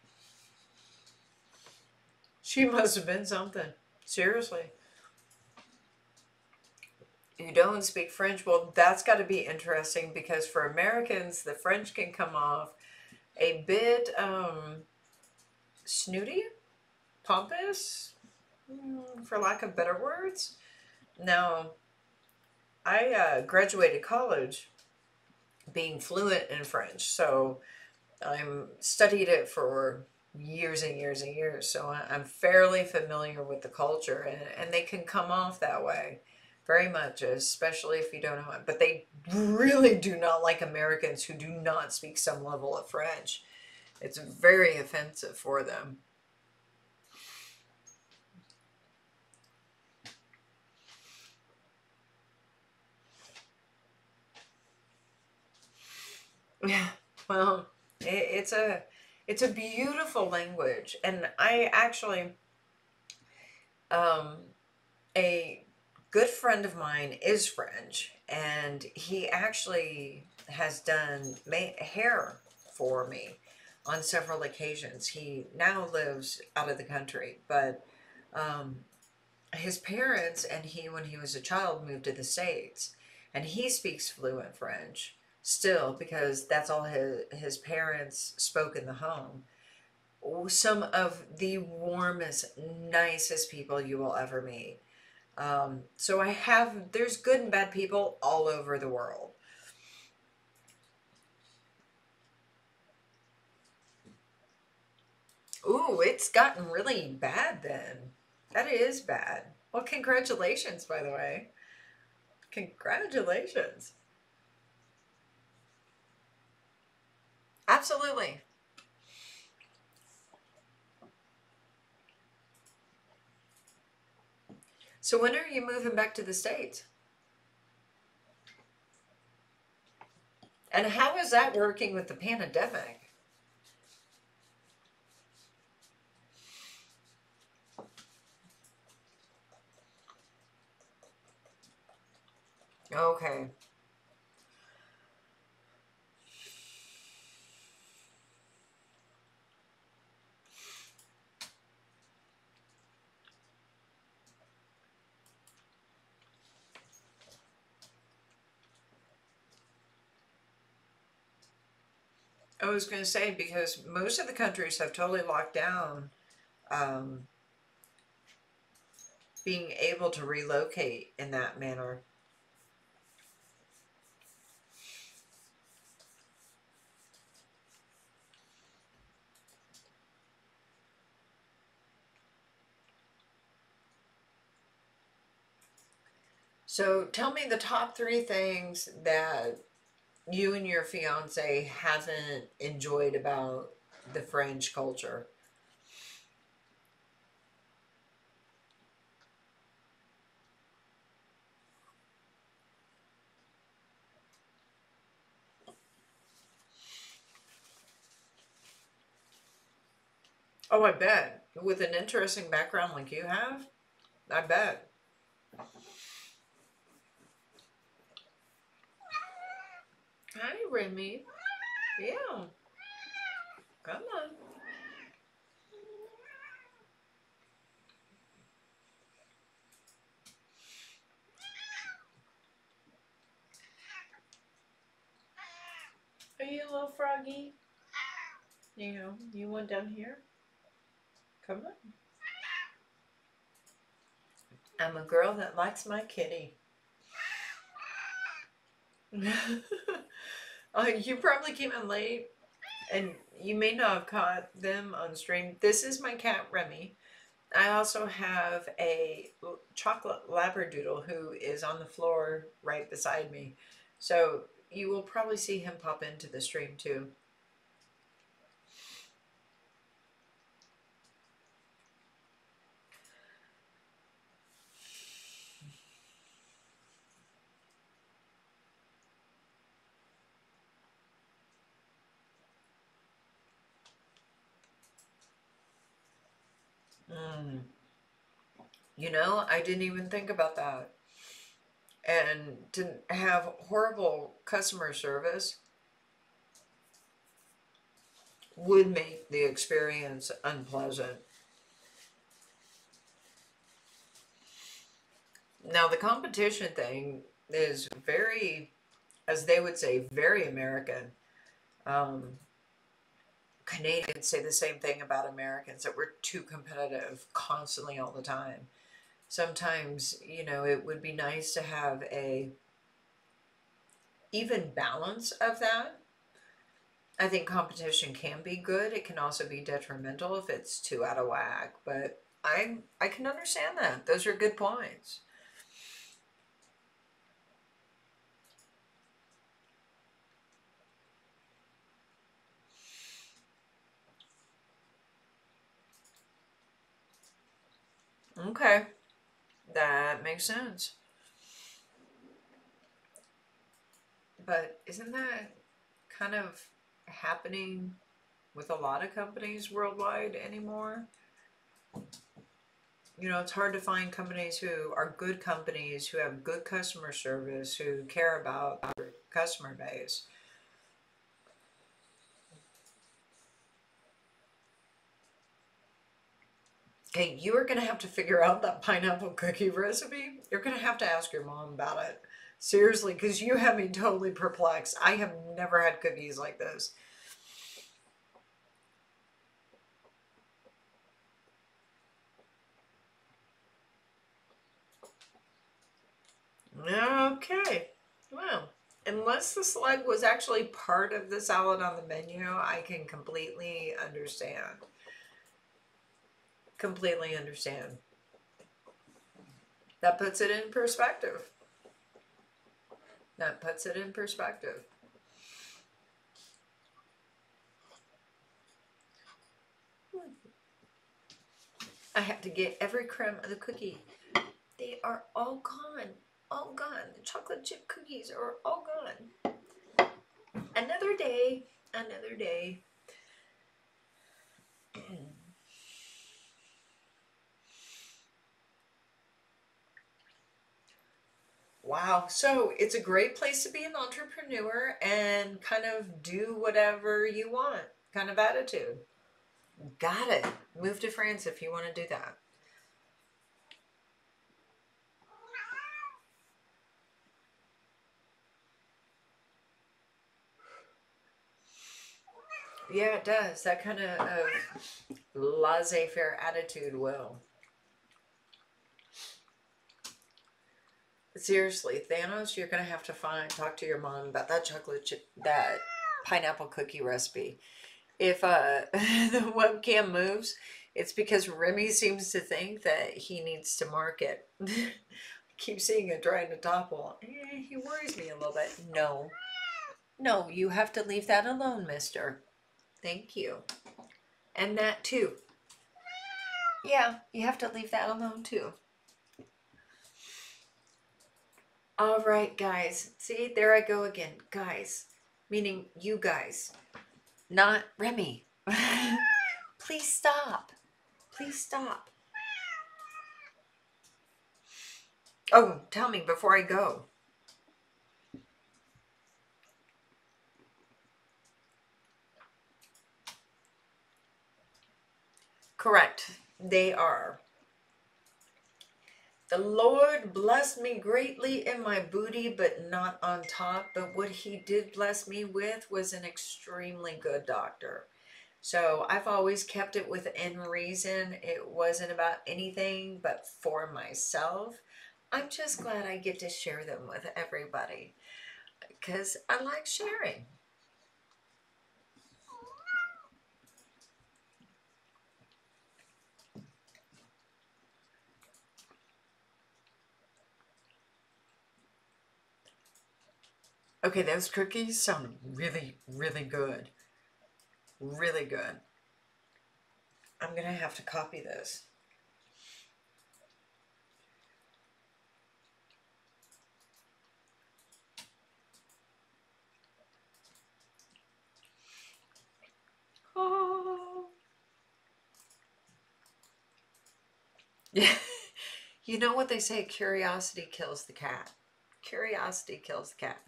She must have been something. Seriously. You don't speak French? Well, that's got to be interesting because for Americans, the French can come off a bit snooty, pompous, for lack of better words. Now, I graduated college being fluent in French, so I'm studied it for years and years and years. So I'm fairly familiar with the culture, and they can come off that way very much, especially if you don't know it. But they really do not like Americans who do not speak some level of French. It's very offensive for them. Yeah, well, it's a beautiful language, and I actually um, a good friend of mine is French, and he actually has done hair for me on several occasions. He now lives out of the country, but um, his parents and he, when he was a child, moved to the States, and he speaks fluent French still because that's all his parents spoke in the home. Some of the warmest, nicest people you will ever meet. So there's good and bad people all over the world. Ooh, it's gotten really bad then. That is bad. Well, congratulations, by the way. Congratulations. Absolutely. So when are you moving back to the States? And how is that working with the pandemic? Okay. I was going to say because most of the countries have totally locked down um, being able to relocate in that manner. So tell me the top three things that you and your fiance haven't enjoyed about the French culture. Oh, I bet. With an interesting background like you have, I bet. Hi, Remy. Yeah, come on. Are you a little froggy? You want down here? Come on. I'm a girl that likes my kitty. You probably came in late and you may not have caught them on stream. This is my cat Remy. I also have a chocolate labradoodle who is on the floor right beside me. So you will probably see him pop into the stream too. Mm. You know, I didn't even think about that. And to have horrible customer service would make the experience unpleasant. Now, the competition thing is very, as they would say, very American. Um, Canadians say the same thing about Americans, that we're too competitive constantly all the time. Sometimes, you know, it would be nice to have a even balance of that. I think competition can be good. It can also be detrimental if it's too out of whack, but I can understand that. Those are good points. Okay, that makes sense. But isn't that kind of happening with a lot of companies worldwide anymore? You know, it's hard to find companies who are good companies, who have good customer service, who care about their customer base. Okay, you are going to have to figure out that pineapple cookie recipe. You're going to have to ask your mom about it. Seriously, because you have me totally perplexed. I have never had cookies like this. Okay. Well, unless the slug was actually part of the salad on the menu, I can completely understand. Completely understand. That puts it in perspective. That puts it in perspective. I have to get every crumb of the cookie. They are all gone. All gone. The chocolate chip cookies are all gone. Another day. Another day. Wow. So it's a great place to be an entrepreneur and kind of do whatever you want kind of attitude. Got it. Move to France if you want to do that. Yeah, it does. That kind of laissez-faire attitude will. Seriously, Thanos, you're gonna have to talk to your mom about that chocolate chip, that pineapple cookie recipe. If the webcam moves, it's because Remy seems to think that he needs to mark it. Keep seeing it trying to topple. He worries me a little bit. No, no, you have to leave that alone, mister. Thank you. And that too. Yeah, you have to leave that alone too. All right, guys. See, there I go again. Guys, meaning you guys, not Remy. Please stop. Please stop. Oh, tell me before I go. Correct. They are. The Lord blessed me greatly in my booty, but not on top. But what he did bless me with was an extremely good doctor. So I've always kept it within reason. It wasn't about anything but for myself. I'm just glad I get to share them with everybody because I like sharing. Okay, those cookies sound really, really good. Really good. I'm gonna have to copy this. Oh. Yeah. You know what they say, curiosity kills the cat. Curiosity kills the cat.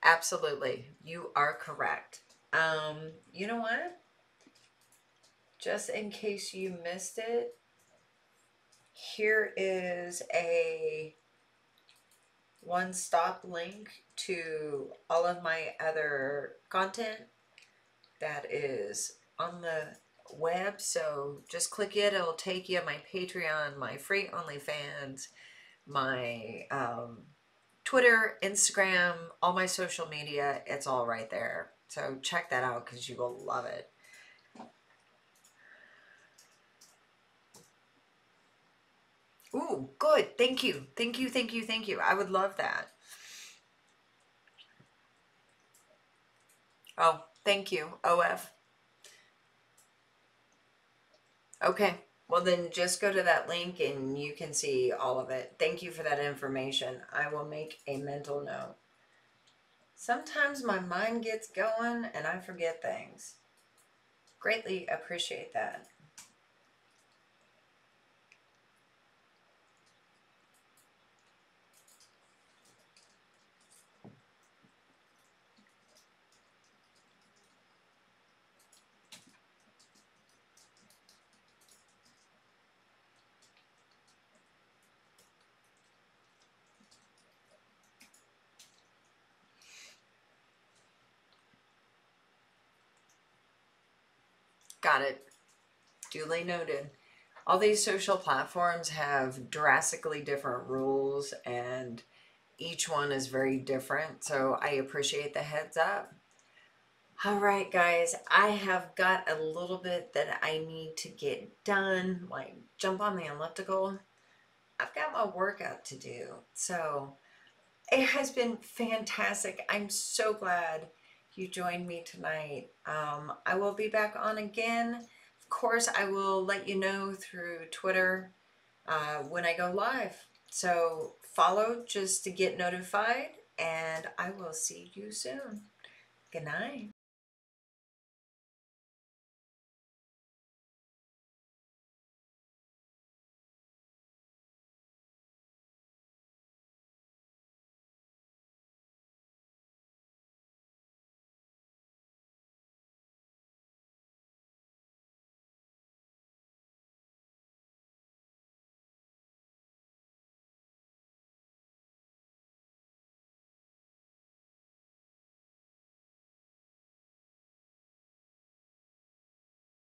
Absolutely. You are correct. You know what? Just in case you missed it, here is a one-stop link to all of my other content that is on the web. So just click it. It'll take you my Patreon, my free OnlyFans, my Twitter, Instagram, all my social media. It's all right there. So check that out because you will love it. Ooh, good. Thank you. Thank you. Thank you. Thank you. I would love that. Oh, thank you. OF. Okay. Well, then just go to that link and you can see all of it. Thank you for that information. I will make a mental note. Sometimes my mind gets going and I forget things. Greatly appreciate that. Got it. Duly noted. All these social platforms have drastically different rules and each one is very different. So I appreciate the heads up. All right, guys, I have got a little bit that I need to get done, like jump on the elliptical. I've got my workout to do. So it has been fantastic. I'm so glad you joined me tonight. I will be back on again. Of course, I will let you know through Twitter when I go live. So follow just to get notified, and I will see you soon. Good night.